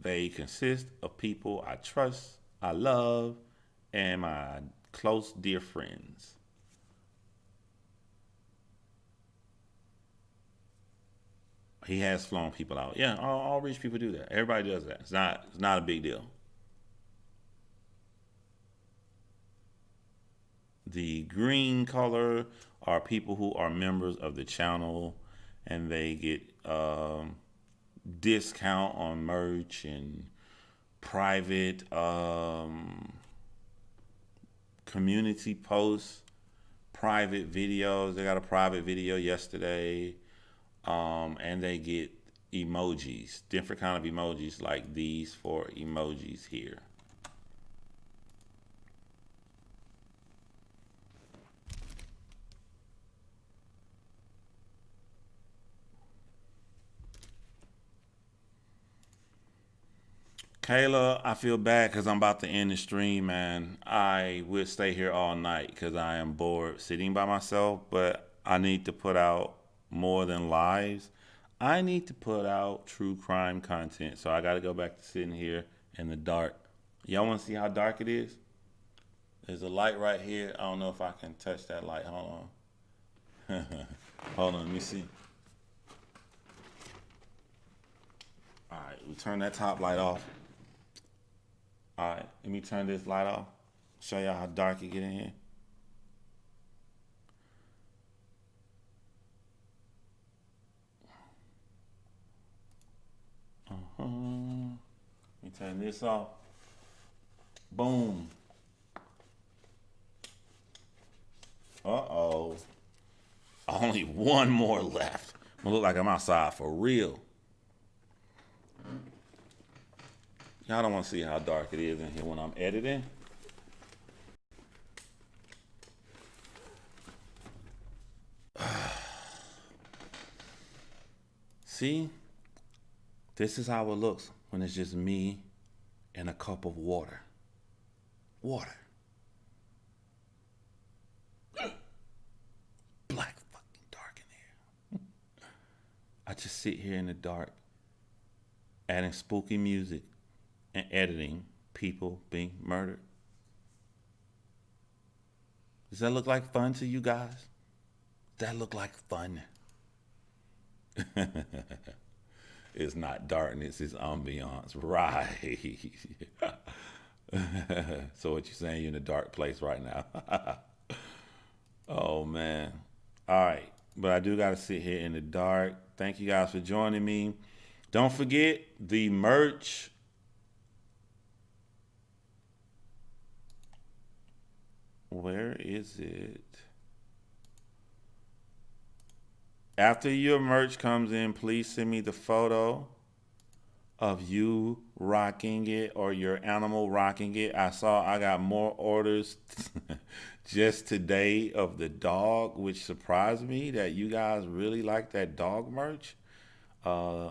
S1: They consist of people I trust, I love, and my close dear friends. He has flown people out. Yeah, all rich people do that. Everybody does that. It's not a big deal. The green color are people who are members of the channel, and they get discount on merch and private community posts, private videos. They got a private video yesterday, and they get emojis, different kind of emojis like these four emojis here. Kayla, I feel bad because I'm about to end the stream, man. I would stay here all night because I am bored sitting by myself, but I need to put out more than lives. I need to put out true crime content, so I got to go back to sitting here in the dark. Y'all want to see how dark it is? There's a light right here. I don't know if I can touch that light. Hold on. Hold on, let me see. All right, we turn that top light off. All right, let me turn this light off. Show y'all how dark it get in here. Let me turn this off. Boom. Uh-oh. Only one more left. I'm gonna look like I'm outside for real. Y'all don't want to see how dark it is in here when I'm editing. See? This is how it looks when it's just me and a cup of water. Water. Black fucking dark in here. I just sit here in the dark, adding spooky music and editing people being murdered. Does that look like fun to you guys? Does that look like fun? It's not darkness, it's ambiance. Right. So what you saying, you're in a dark place right now? Oh man. All right. But I do gotta sit here in the dark. Thank you guys for joining me. Don't forget the merch. Where is it? After your merch comes in, please send me the photo of you rocking it or your animal rocking it. I got more orders just today of the dog, which surprised me that you guys really like that dog merch. Uh,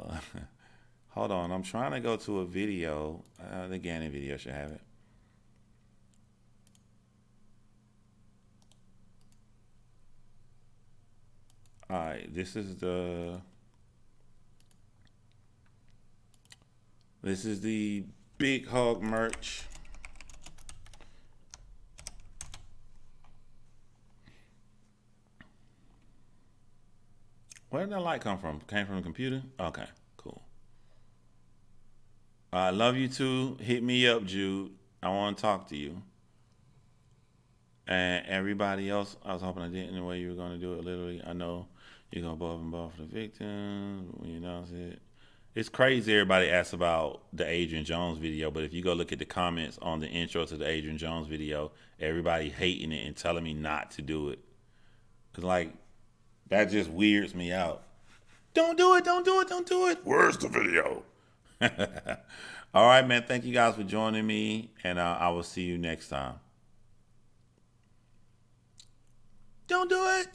S1: Hold on, I'm trying to go to a video. The Gannon video should have it. All right, this is the Big Hug merch. Where did that light come from? Came from the computer? Okay, cool. I love you too. Hit me up, Jude. I want to talk to you. And everybody else, I was hoping I didn't the way you were going to do it. Literally, I know you're going to above and above for the victim when you announce it. It's crazy everybody asks about the Adrian Jones video, but if you go look at the comments on the intro to the Adrian Jones video, everybody hating it and telling me not to do it. Because, like, that just weirds me out. Don't do it, don't do it, don't do it. Where's the video? All right, man. Thank you guys for joining me, and I will see you next time. Don't do it.